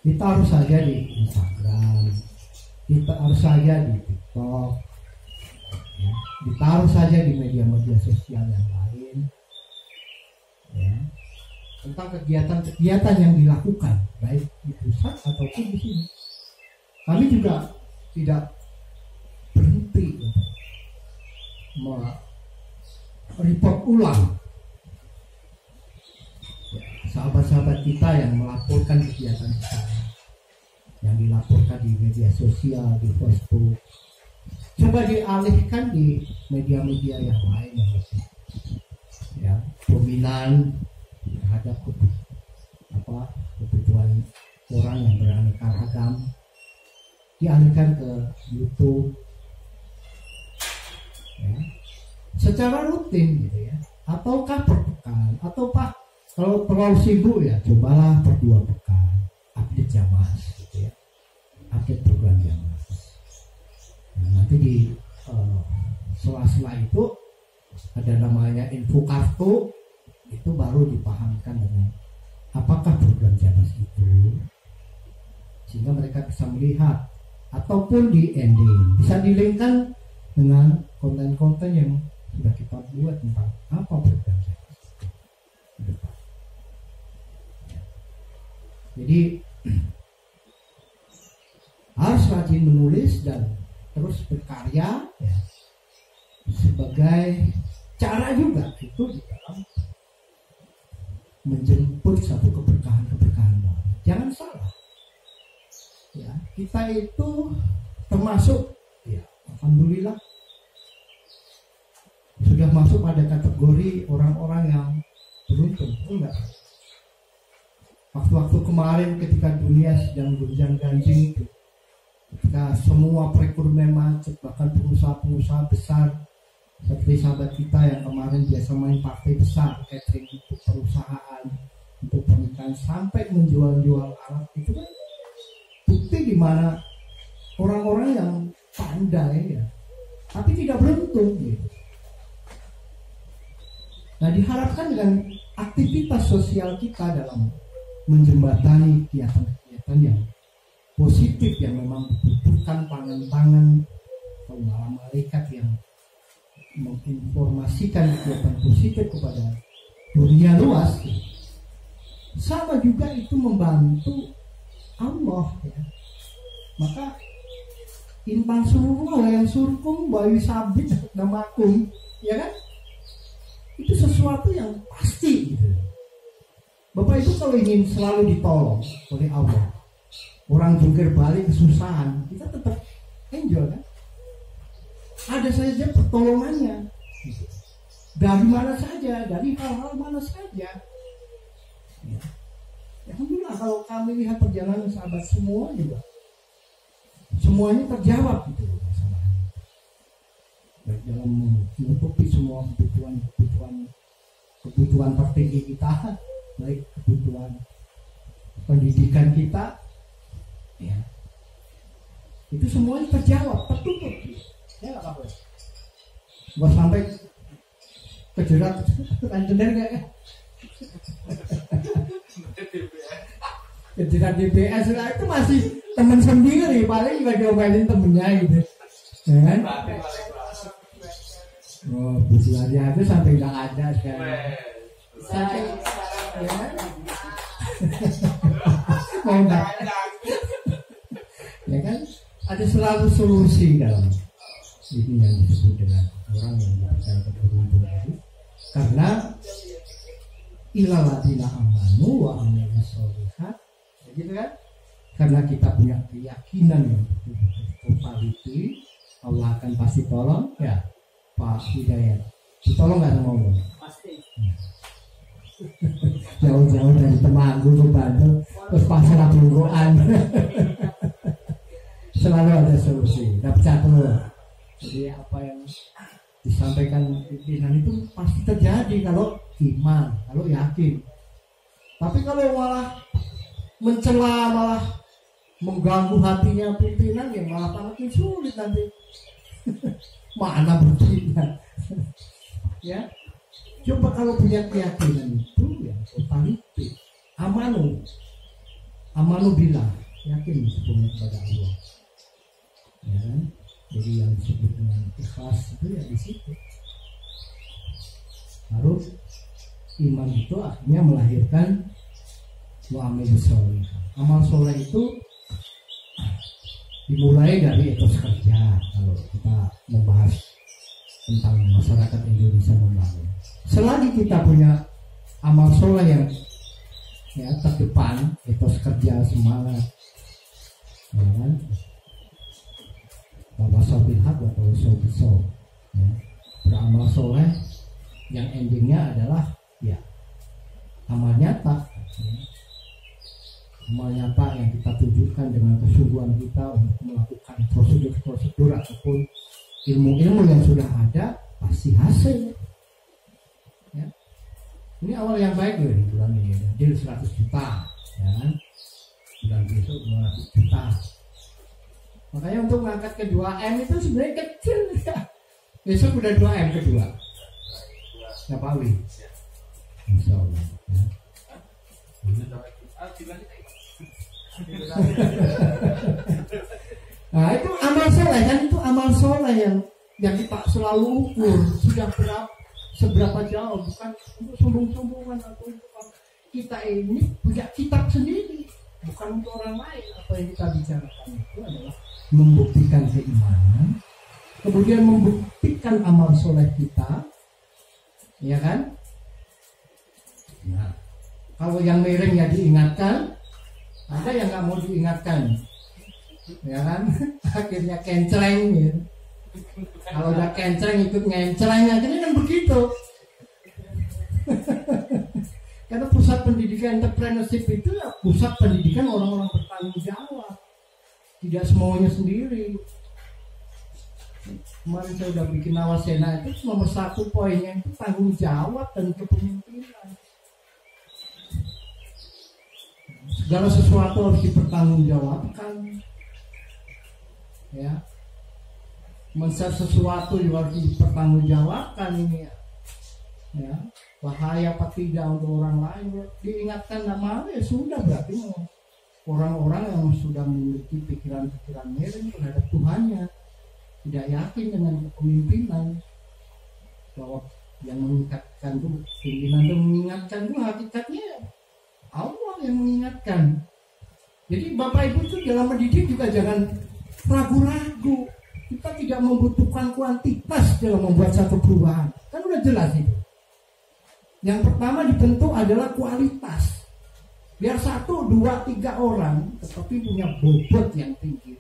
Ditaruh saja di Instagram, ditaruh saja di TikTok, ya. Ditaruh saja di media-media sosial yang lain, ya, tentang kegiatan-kegiatan yang dilakukan baik di pusat ataupun di sini. Kami juga tidak berhenti report ulang, ya, sahabat-sahabat kita yang melaporkan kegiatan kita, yang dilaporkan di media sosial, di Facebook, coba dialihkan di media-media yang lain yang lebih, ya, dominan terhadap kebutuhan orang yang beraneka ragam, dialihkan ke YouTube, ya, secara rutin gitu ya, ataukah per pekan, atau Pak kalau terlalu sibuk ya cobalah per 2 pekan update jamaah gitu ya, update program jamaah. Nah, nanti di sela-sela itu ada namanya info kartu, itu baru dipahamkan dengan apakah program jamaah itu, sehingga mereka bisa melihat, ataupun di ending bisa dilinkkan dengan konten-konten yang sudah kita buat tentang apa program jamaah itu. Jadi harus rajin menulis dan terus berkarya, ya, sebagai cara juga itu di dalam menjemput satu keberkahan baru. Jangan salah, ya, kita itu termasuk, ya, alhamdulillah sudah masuk pada kategori orang-orang yang beruntung. Enggak, waktu-waktu kemarin ketika dunia sedang gonjang-ganjing itu, ketika semua perekonomian macet, bahkan pengusaha-pengusaha besar seperti sahabat kita yang kemarin biasa main partai besar, catering untuk perusahaan, untuk pernikahan, sampai menjual-jual alat, itu kan bukti di mana orang-orang yang pandai, ya, tapi tidak beruntung gitu. Nah, diharapkan dengan aktivitas sosial kita dalam menjembatani kegiatan-kegiatan yang positif, yang memang membutuhkan tangan-tangan para malaikat yang menginformasikan kegiatan positif kepada dunia luas, sama juga itu membantu Allah ya. Maka intang suruh yang surkum bayu sabit namakum, ya kan? Itu sesuatu yang pasti gitu. Bapak Ibu kalau ingin selalu ditolong oleh Allah, orang jungkir balik kesusahan, kita tetap enjoy kan? Ada saja pertolongannya dari mana saja, dari hal-hal mana saja ya. Alhamdulillah kalau kami lihat perjalanan sahabat semua juga semuanya terjawab gitu masalahnya, baik dalam menutupi semua kebutuhan tertinggi kita, baik kebutuhan pendidikan kita ya, itu semuanya terjawab, tertutup ya, nggak apa-apa. Gak sampai kejerat lanjutnya nggak ya? Kejerat DBS itu masih teman sendiri, paling juga diomelin temennya gitu, ya kan? Oh, bujuannya itu sampai nggak ada sekarang. Sampai ya, ya kan? Ada selalu solusi dalam ini yang disebut dengan orang yang berbicara beruntung itu, karena ilaladina amanu wa amilus sholihat, gitu kan? Karena kita punya keyakinan yang totality, Allah akan pasti tolong ya, Pak Hidayat. Ditolong nggak sama Allah? Pasti. Jauh-jauh dari Temanggung ke Bandung, terus pasrah bungkuan. Selalu ada solusi, dapat catur. Jadi apa yang disampaikan pimpinan itu pasti terjadi kalau iman, kalau yakin. Tapi kalau malah mencela, malah mengganggu hatinya pimpinan, ya malah makin sulit nanti. Mana buktinya? Ya, coba kalau punya keyakinan itu ya totality, amanu bilang yakin sepenuhnya kepada Allah. Ya, jadi yang disebut dengan ikhlas itu ya di situ. Harus iman itu akhirnya melahirkan wa'amilus sholihat. Amal soleh itu dimulai dari etos kerja. Kalau kita membahas tentang masyarakat Indonesia membangun, selagi kita punya amal soleh yang ya terdepan, etos kerja, semangat, ya kan? Tawasau bil haq wa tawasau bis sabr, ya. Beramal soleh yang endingnya adalah ya amal nyata, ya. Amal nyata yang kita tunjukkan dengan kesungguhan kita untuk melakukan prosedur ataupun ilmu-ilmu yang sudah ada, pasti hasil, ya. Ini awal yang baik loh di bulan ini, deal 100 juta, ya kan? Bulan besok 200 juta. Makanya untuk mengangkat ke 2M itu sebenarnya kecil ya. Besok udah 2M kedua. Nggak pawi. Insya Allah ya. Nah itu amal soleh kan, itu amal soleh yang kita selalu ukur sudah seberapa jauh, bukan untuk sombong-sombongan atau untuk kita ini punya kitab sendiri, bukan untuk orang lain. Apa yang kita bicarakan itu adalah membuktikan keimanan, kemudian membuktikan amal soleh kita, ya kan? Nah, kalau yang miring ya diingatkan, ada yang nggak mau diingatkan, ya kan? Akhirnya kenceleng gitu. Kalau udah kenceleng ikut ngenceleng, akhirnya kan begitu. Karena pusat pendidikan entrepreneurship itu ya pusat pendidikan orang-orang bertanggung jawab, tidak semuanya sendiri. Kemarin saya udah bikin Nawasena itu nomor 1 poinnya itu tanggung jawab dan kepemimpinan. Segala sesuatu harus dipertanggungjawabkan, ya. Men-share sesuatu juga harus dipertanggungjawabkan ini ya. Ya, bahaya apa tidak untuk orang lain, diingatkan nama ya sudah, berarti orang-orang yang sudah memiliki pikiran-pikiran miring terhadap Tuhannya, tidak yakin dengan kepemimpinan, bahwa yang mengingatkan itu pimpinan itu mengingatkan itu hakikatnya Allah yang mengingatkan. Jadi Bapak Ibu itu dalam mendidik juga jangan ragu-ragu. Kita tidak membutuhkan kuantitas dalam membuat satu perubahan. Kan udah jelas itu. Yang pertama dibentuk adalah kualitas. Biar 1, 2, 3 orang tetapi punya bobot yang tinggi.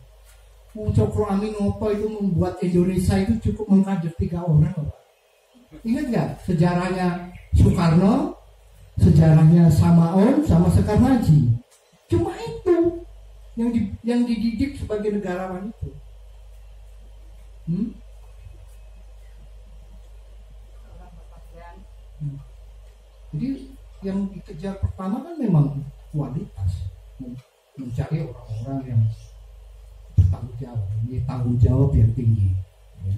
Cokro Aminoto itu membuat Indonesia itu cukup mengkader 3 orang. Ingat gak sejarahnya Soekarno, sejarahnya Samaon sama Sekar Haji? Cuma itu yang dididik sebagai negarawan itu. Jadi yang dikejar pertama kan memang kualitas, mencari orang-orang yang bertanggung jawab, ini tanggung jawab yang tinggi. Ya.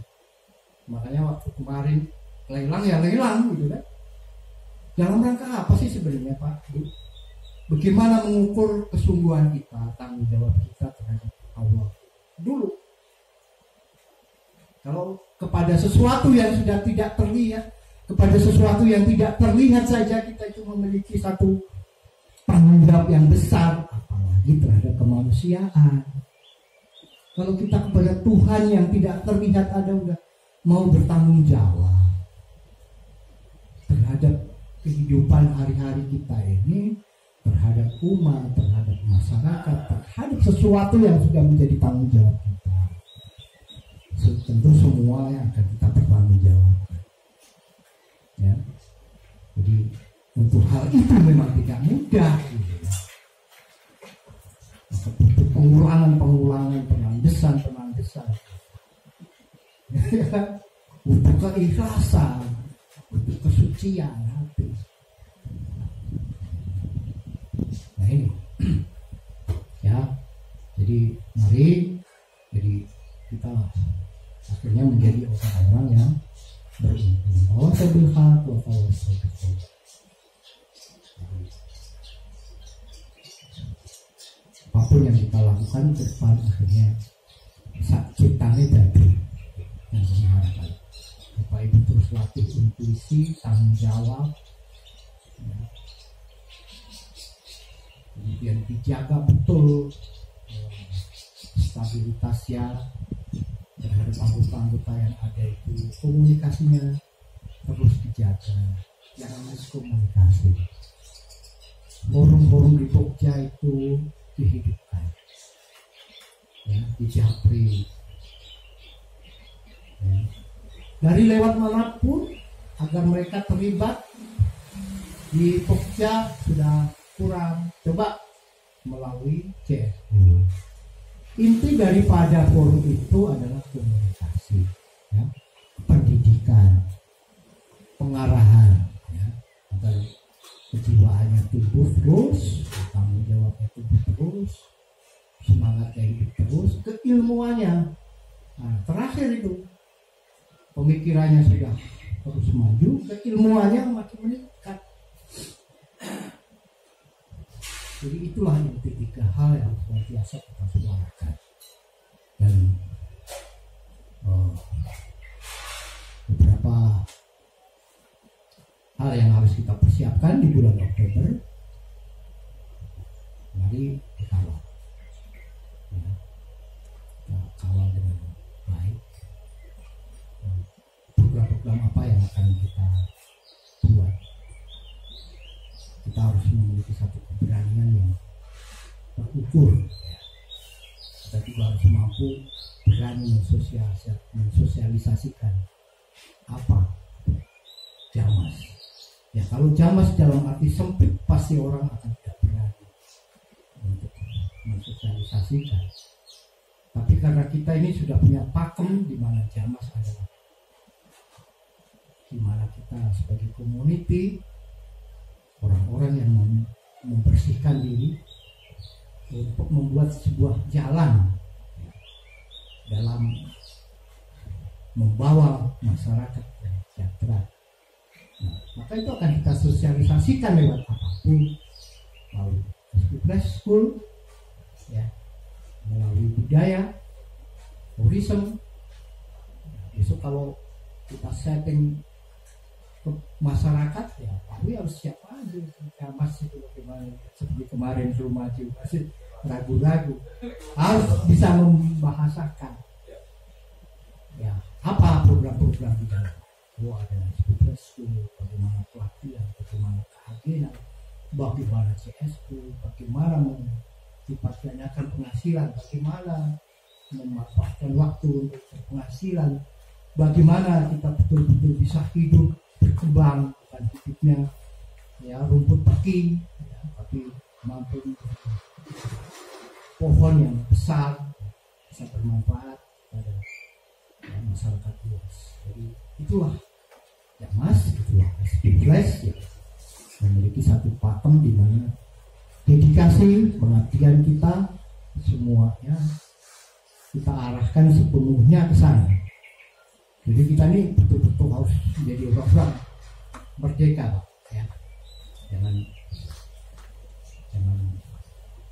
Makanya waktu kemarin lelang ya lelang gitu kan. Dalam rangka apa sih sebenarnya Pak? Bagaimana mengukur kesungguhan kita, tanggung jawab kita terhadap Allah dulu. Kalau kepada sesuatu yang sudah tidak terlihat, kepada sesuatu yang tidak terlihat saja kita itu memiliki satu tanggung jawab yang besar, apalagi terhadap kemanusiaan. Kalau kita kepada Tuhan yang tidak terlihat ada udah mau bertanggung jawab terhadap kehidupan hari-hari kita ini, terhadap umat, terhadap masyarakat, terhadap sesuatu yang sudah menjadi tanggung jawab kita. Tentu semua yang akan kita bertanggung jawab. Ya. Jadi untuk hal itu memang tidak mudah. Maka butuh pengulangan, penandesan. Butuh keikhlasan, butuh kesucian hati. Nah ini, ya. Jadi mari, kita akhirnya menjadi orang-orang yang apapun yang kita lakukan ke depan akhirnya ciptanya jadi yang mengharapkan. Bapak Ibu terus latih intuisi, tanggung jawab, ya. Kemudian dijaga betul stabilitasnya terhadap anggota-anggota yang ada itu, komunikasinya terus dijaga, jangan miskomunikasi. Forum-forum di Jogja itu dihidupkan, ya, di Japri, ya. Dari lewat manapun agar mereka terlibat. Di Jogja sudah kurang, coba melalui CSU. Inti daripada forum itu adalah komunikasi, ya, pendidikan, pengarahan, ya, agar kejiwaannya tumbuh terus, tanggung jawabnya tumbuh terus, semangatnya hidup terus, keilmuannya. Nah, terakhir itu pemikirannya sudah terus maju, keilmuannya makin meningkat. Jadi itulah yang tiga hal yang luar biasa kita suarakan. Dan beberapa hal yang harus kita persiapkan di bulan Oktober. Mari kita kawal, ya, kita kawal dengan baik. Program-program apa yang akan kita buat. Kita harus memiliki satu keberanian yang terukur, ya. Kita juga harus mampu berani mensosialisasikan apa Jamas. Ya, kalau Jamas dalam arti sempit pasti orang akan tidak berani untuk mensosialisasikan. Tapi karena kita ini sudah punya pakem di mana Jamas adalah, di mana kita sebagai community, orang-orang yang membersihkan diri untuk membuat sebuah jalan dalam membawa masyarakat yang sejahtera. Nah, maka itu akan kita sosialisasikan lewat apapun, melalui Press School, ya, melalui budaya, tourism. Besok kalau kita setting ke masyarakat ya Pak Wi harus siap aja. Ya masih bagaimana seperti kemarin suruh maju masih ragu-ragu, harus bisa membahasakan ya apa program-program di dalam. Ada resku, bagaimana pelatihan, bagaimana keagenan, bagaimana CSU, bagaimana dipastikan penghasilan, bagaimana memanfaatkan waktu untuk penghasilan, bagaimana kita betul-betul bisa hidup berkembang, bukan hidupnya ya rumput peki, ya, tapi mampu pohon yang besar bisa bermanfaat pada ya, masyarakat luas. Jadi itulah ya Mas, itulah Speedrest ya, memiliki satu pakem di mana dedikasi pengabdian kita semuanya kita arahkan sepenuhnya ke sana. Jadi kita ini betul-betul harus menjadi orang merdeka Pak ya. Jangan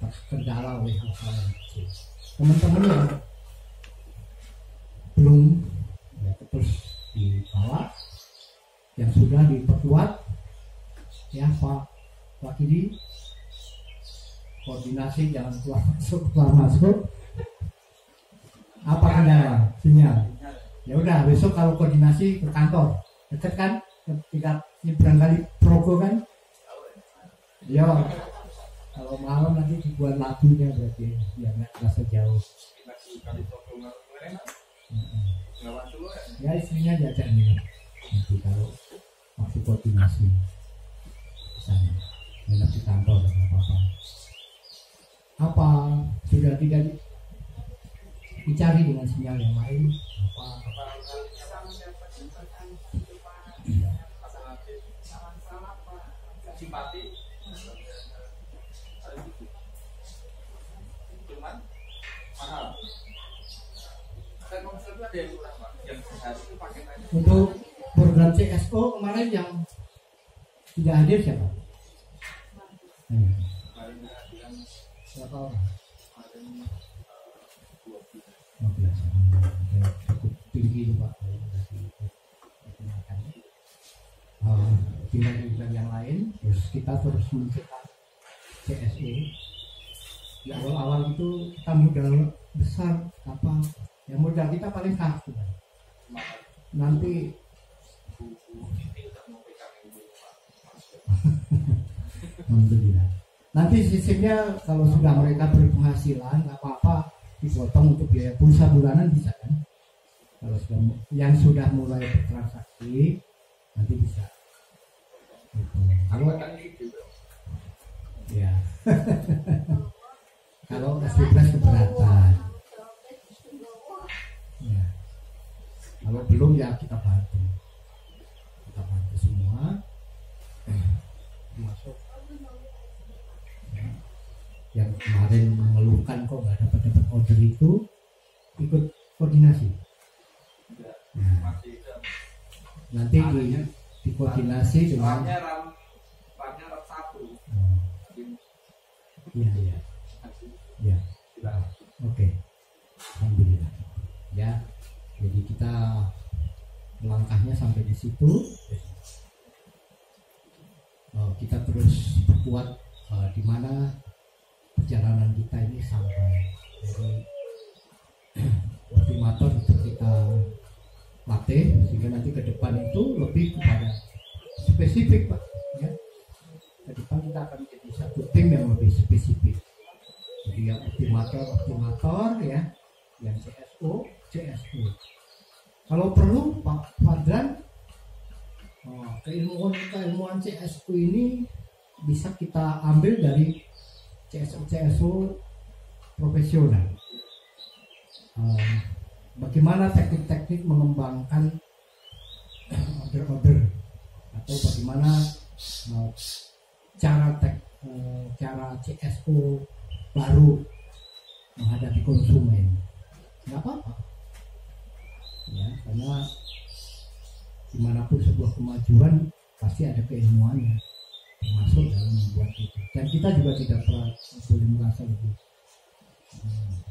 terkendala oleh hal-hal yang kecil. Teman-teman yang belum ya, terus dibawa, yang sudah diperkuat ya Pak Wakili, koordinasi jangan keluar masuk. Apa kendala? Sinyal. Ya udah besok kalau koordinasi ke kantor dekat kan, ketika nyebrang kali Progo kan. Ya kalau malam nanti dibuat lagunya berarti biar nggak terasa jauh. Ya istrinya diajak nih nanti kalau waktu koordinasi sana nginep di kantor apa sudah tidak dicari dengan sinyal yang lain apa simpati cuman mahal. Telkomsel ada yang kurang Pak, yang sehari itu pakai aja. Untuk program CSO kemarin yang tidak hadir siapa? Kemarin hadiran Berapa orang? kemarin 12. Cukup tinggi itu Pak. Tinggal di yang lain, terus kita terus mencetak CSO. Di awal-awal itu kita modal besar apa? Ya modal kita paling satu. Nanti alhamdulillah. Nanti sistemnya kalau sudah mereka berpenghasilan nggak apa-apa dipotong untuk biaya pulsa bulanan bisa kan? Kalau yang sudah mulai bertransaksi nanti bisa. Kalau ya kalau S12 keberatan ya. Kalau belum ya kita bantu semua masuk ya. Yang kemarin mengeluhkan kok nggak dapat order itu ikut koordinasi nah, nanti dikoordinasi dengan ramnya ram 1. Iya. Ya. Oke. Alhamdulillah. Ya. Jadi kita melangkahnya sampai di situ. Kita terus berkuat di mana perjalanan kita ini sampai dari motivator itu kita latih sehingga nanti ke depan itu lebih kepada spesifik Pak ya. Ke depan kita akan menjadi satu tim yang lebih spesifik. Jadi yang optimator ya, yang CSO. Kalau perlu Pak Fadlan keilmuan CSO ini bisa kita ambil dari CSO profesional. Bagaimana teknik-teknik mengembangkan order-order atau bagaimana cara CSO baru menghadapi konsumen, nggak apa-apa ya, karena dimanapun sebuah kemajuan pasti ada keilmuannya termasuk dalam membuat itu, dan kita juga tidak boleh merasa lebih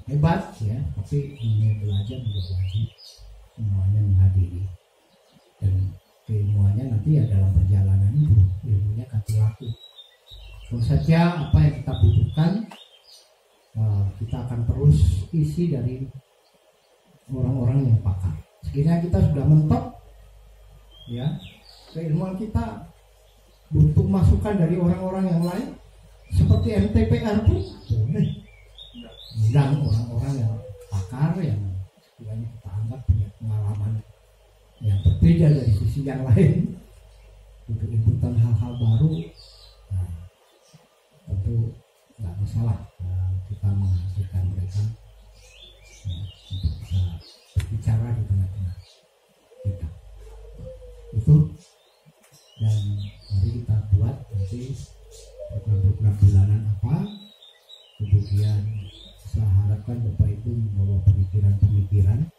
hebat ya, tapi dunia belajar juga wajib semuanya menghadiri, dan keilmuannya nanti nanti ya dalam perjalanan itu ilmunya akan berlaku. Kalau saja apa yang kita butuhkan, kita akan terus isi dari orang-orang yang pakar. Sekiranya kita sudah mentok, ya keilmuan kita butuh masukan dari orang-orang yang lain, seperti MTPR pun boleh undang orang-orang yang pakar yang sekiranya kita anggap punya pengalaman yang berbeda dari sisi yang lain untuk inputan hal-hal baru. Nah, tentu nggak masalah kita menghasilkan mereka untuk bisa berbicara di tengah-tengah kita itu, dan mari kita buat nanti program-program bulanan apa, kemudian saya harapkan Bapak Ibu membawa pemikiran-pemikiran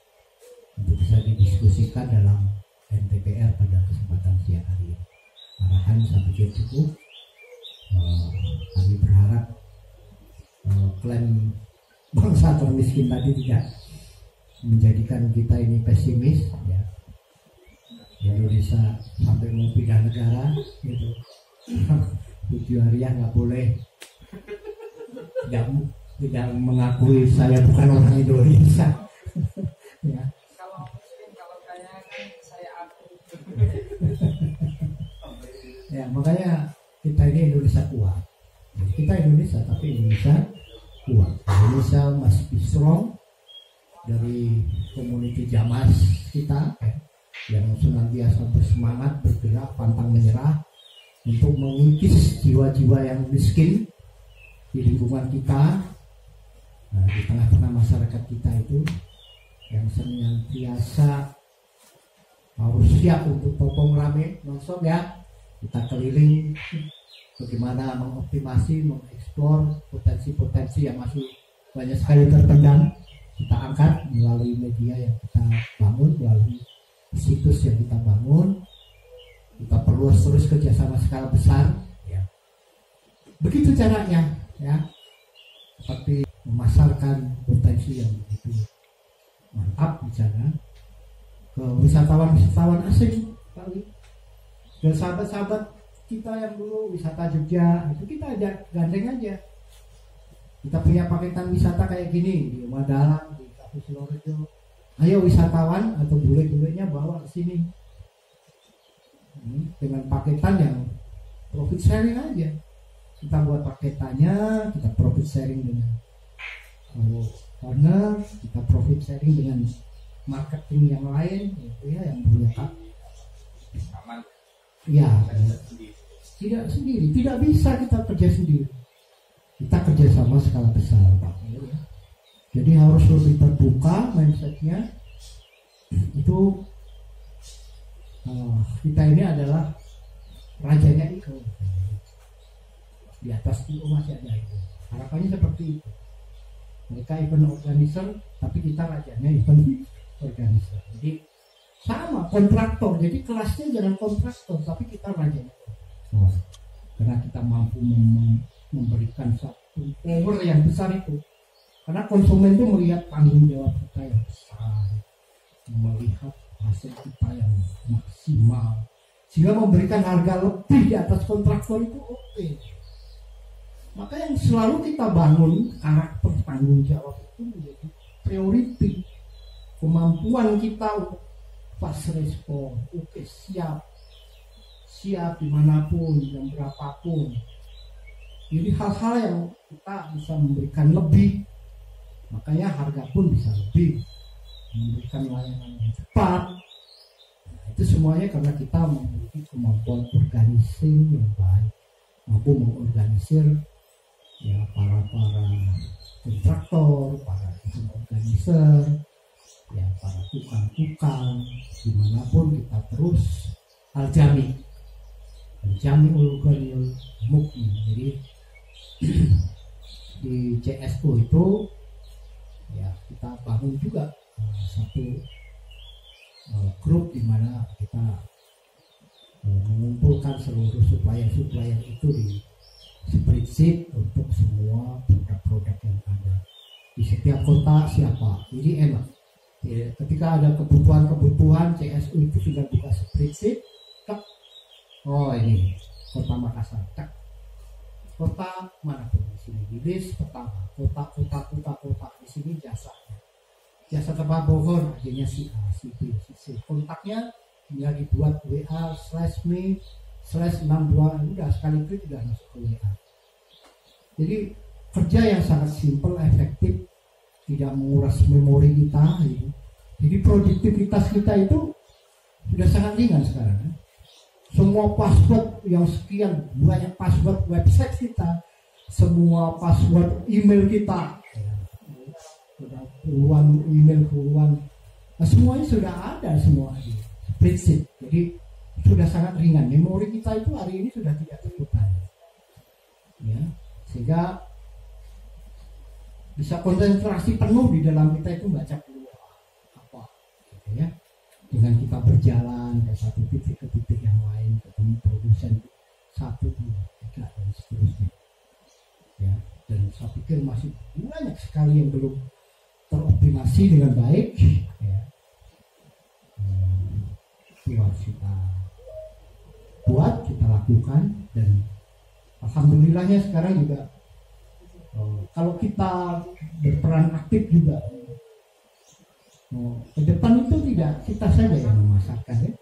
untuk bisa didiskusikan dalam NTPR pada kesempatan siang hari ini. Arahan saya pikir cukup. Kami berharap klaim bangsa termiskin tadi tidak menjadikan kita ini pesimis, ya. Indonesia sampai mau pindah negara gitu. Tujuh harian nggak boleh, tidak mengakui saya bukan orang Indonesia. Ya. Kalau muslim, kalau kaya kan saya aku. Ya, makanya kita ini Indonesia kuat. Kita Indonesia, tapi Indonesia kuat. Indonesia masih strong dari community Jamas kita, yang senantiasa bersemangat, bergerak, pantang menyerah untuk mengikis jiwa-jiwa yang miskin di lingkungan kita, di tengah-tengah masyarakat kita itu, yang senantiasa harus siap untuk topong rame nonstop, ya. Kita keliling bagaimana mengoptimasi, mengeksplor potensi-potensi yang masih banyak sekali terpendam, kita angkat melalui media yang kita bangun, melalui situs yang kita bangun. Kita perluas terus kerjasama skala besar, ya. Begitu caranya, ya, seperti memasarkan potensi yang begitu mantap di sana ke wisatawan-wisatawan asing kali. Dan sahabat-sahabat kita yang dulu wisata Jogja itu kita ajak gandeng aja. Kita punya paketan wisata kayak gini di Madalang, di Kapu Sidoarjo. Ayo wisatawan atau bule-bulenya bawa ke sini. Dengan paketan yang profit sharing aja. Kita buat paketannya, kita profit sharing dengan partner, kita profit sharing dengan marketing yang lain, gitu ya, yang punya aman. Ya, tidak sendiri, tidak bisa kita kerja sendiri. Kita kerjasama skala besar, Pak. Jadi harus lebih terbuka mindsetnya. Itu kita ini adalah rajanya itu. Di atas itu masih ada itu. Harapannya seperti itu. Mereka event organizer, tapi kita rajanya event organizer. Jadi sama kontraktor, jadi kelasnya jangan kontraktor, tapi kita rajanya. Karena kita mampu memberikan satu power yang besar itu. Karena konsumen itu melihat tanggung jawab kita yang besar, melihat hasil kita yang maksimal, sehingga memberikan harga lebih di atas kontraktor itu oke. Maka yang selalu kita bangun karakter tanggung jawab itu menjadi priority. Kemampuan kita untuk fast respon, oke, siap dimanapun, jam berapapun. Jadi hal-hal yang kita bisa memberikan lebih, makanya harga pun bisa lebih, memberikan layanan yang cepat. Nah, itu semuanya karena kita memiliki kemampuan organisasi yang baik, mampu mengorganisir, ya, para kontraktor, para organizer, ya, para tukang-tukang, dimanapun kita terus aljami ulganil mukmin. Jadi di CSO itu, ya, kita bangun juga satu grup di mana kita mengumpulkan seluruh supplier itu di spreadsheet untuk semua produk-produk yang ada di setiap kota siapa. Jadi enak. Ya, ketika ada kebutuhan CSU itu sudah buka spreadsheet, Oh ini kota Makassar. Kota mana pun di sini di list pertama. Kota di sini jasa tempat Bogor akhirnya si A, si B, si C. Kontaknya tinggal dibuat WA/me/62 udah sekali klik udah masuk ke WA. Jadi kerja yang sangat simpel, efektif, tidak menguras memori kita. Gitu. Jadi produktivitas kita itu sudah sangat ringan sekarang. Semua password yang sekian banyak password website kita, semua password email kita, puluhan email nah, semuanya sudah ada semua di spreadsheet. Jadi sudah sangat ringan. Memori kita itu hari ini sudah tidak terbebani, ya, sehingga bisa konsentrasi penuh di dalam kita itu baca keluar apa, gitu ya. Dengan kita berjalan dari satu titik ke titik yang lain, ketemu produsen 1, 2, 3 dan seterusnya, ya. Dan saya pikir masih banyak sekali yang belum teroptimasi dengan baik, ya. Itu harus kita buat, kita lakukan, dan alhamdulillahnya sekarang juga kalau kita berperan aktif juga, ke depan itu tidak kita saja yang memasarkan, ya.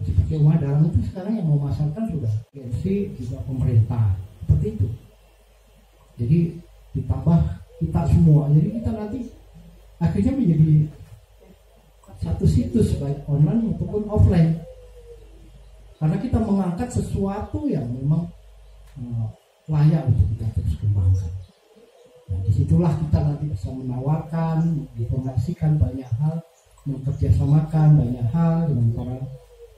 Seperti Rumah Dalam itu sekarang yang memasarkan sudah agensi juga pemerintah, seperti itu. Jadi ditambah kita semua, jadi kita nanti akhirnya menjadi satu situs baik online maupun offline, karena kita mengangkat sesuatu yang memang layak untuk kita terus kembangkan. Nah, disitulah kita nanti bisa menawarkan, informasikan banyak hal, memkerjasamakan banyak hal dengan para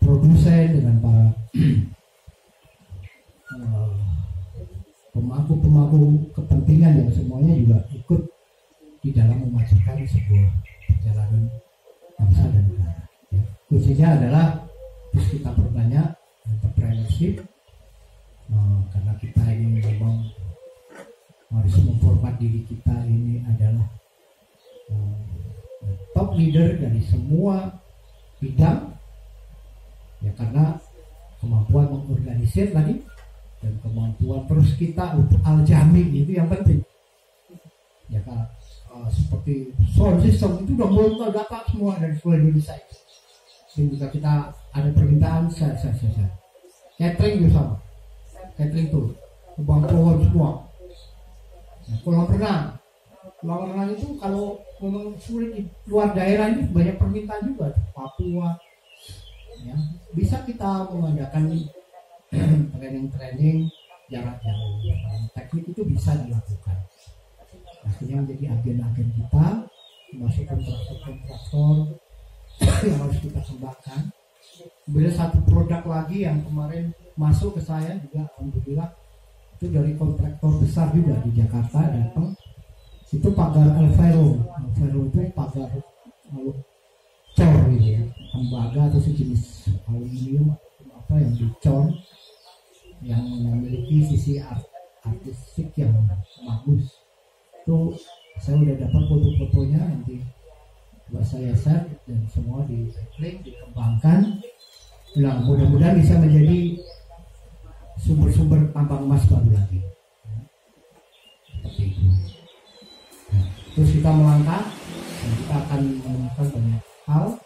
produsen, dengan para pemangku kepentingan yang semuanya juga ikut di dalam memajukan sebuah perjalanan bangsa dan negara. Ya. Kuncinya adalah terus kita perbanyak entrepreneurship, karena kita ini memang harus memformat diri kita ini adalah top leader dari semua bidang, ya, karena kemampuan mengorganisir tadi dan kemampuan terus kita untuk aljami itu yang penting, ya kan. Seperti sound system itu udah mulai data semua dari seluruh Indonesia. Sehingga kita ada permintaan saya catering juga sama, catering tuh kebang pohon semua. Nah, kolam renang itu kalau memang sulit di luar daerah ini banyak permintaan juga, Papua, ya, bisa kita mengadakan training jarak jauh, teknik itu bisa dilakukan. Akhirnya menjadi agen-agen kita, masuk kontraktor yang harus kita kembangkan. Kemudian satu produk lagi yang kemarin masuk ke saya juga, alhamdulillah, itu dari kontraktor besar juga di Jakarta datang. Itu pagar Alvaro itu pagar cor gitu ya, tembaga atau sejenis aluminium atau apa yang dicor, yang memiliki sisi artistik yang bagus. Itu saya udah dapat foto-fotonya, nanti buat saya share dan semua di link dikembangkan. Nah, mudah-mudahan bisa menjadi sumber-sumber tambang emas baru lagi. Seperti itu. Nah, terus kita melangkah dan kita akan menemukan banyak hal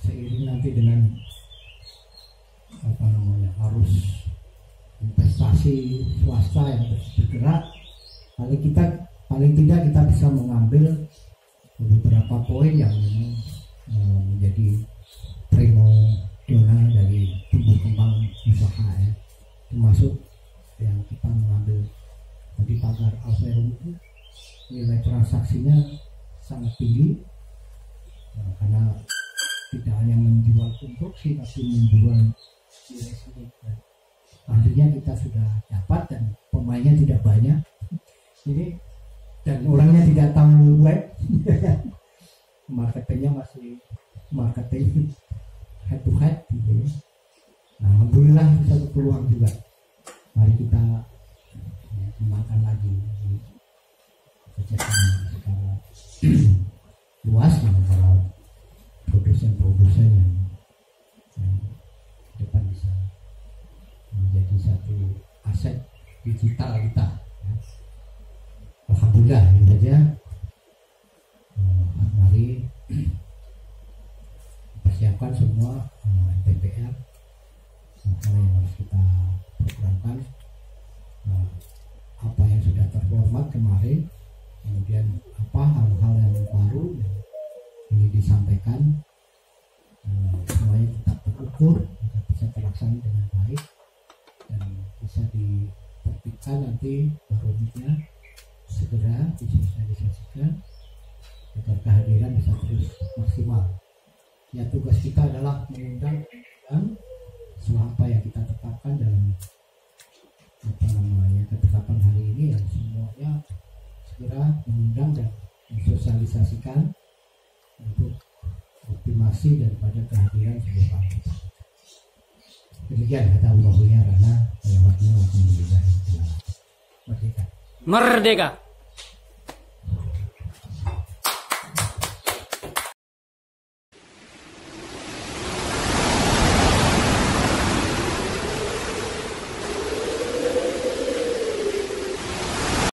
seiring nanti dengan arus investasi swasta yang terus bergerak. Paling tidak kita bisa mengambil beberapa poin yang menjadi prima dona dari tumbuh kembang usaha, ya. Termasuk yang kita mengambil tadi pagar Alvaro itu nilai transaksinya sangat tinggi, karena tidak hanya menjual konstruksi tapi menjual nilai seni. Artinya kita sudah dapat dan pemainnya tidak banyak. Ini dan orangnya tidak tahu web, marketingnya masih marketing head to head gitu ya. Nah, alhamdulillah itu satu peluang juga. Mari kita kembangkan lagi kerjasama secara luas dengan para produsen-produsen yang digital kita. Alhamdulillah ini saja. Mari persiapkan semua MPPR apa yang harus kita programkan, apa yang sudah terformat kemarin, kemudian apa hal-hal yang baru yang ingin disampaikan, semuanya tetap terukur agar bisa terlaksana dengan baik dan bisa diterbitkan nanti barometernya segera disosialisasikan agar kehadiran bisa terus maksimal. Ya, tugas kita adalah mengundang semua apa yang kita tetapkan dalam ketetapan hari ini, yang semuanya segera mengundang dan mensosialisasikan untuk optimasi daripada kehadiran seluruh anggota. Demikian kata Allahumma rana, merdeka. Merdeka.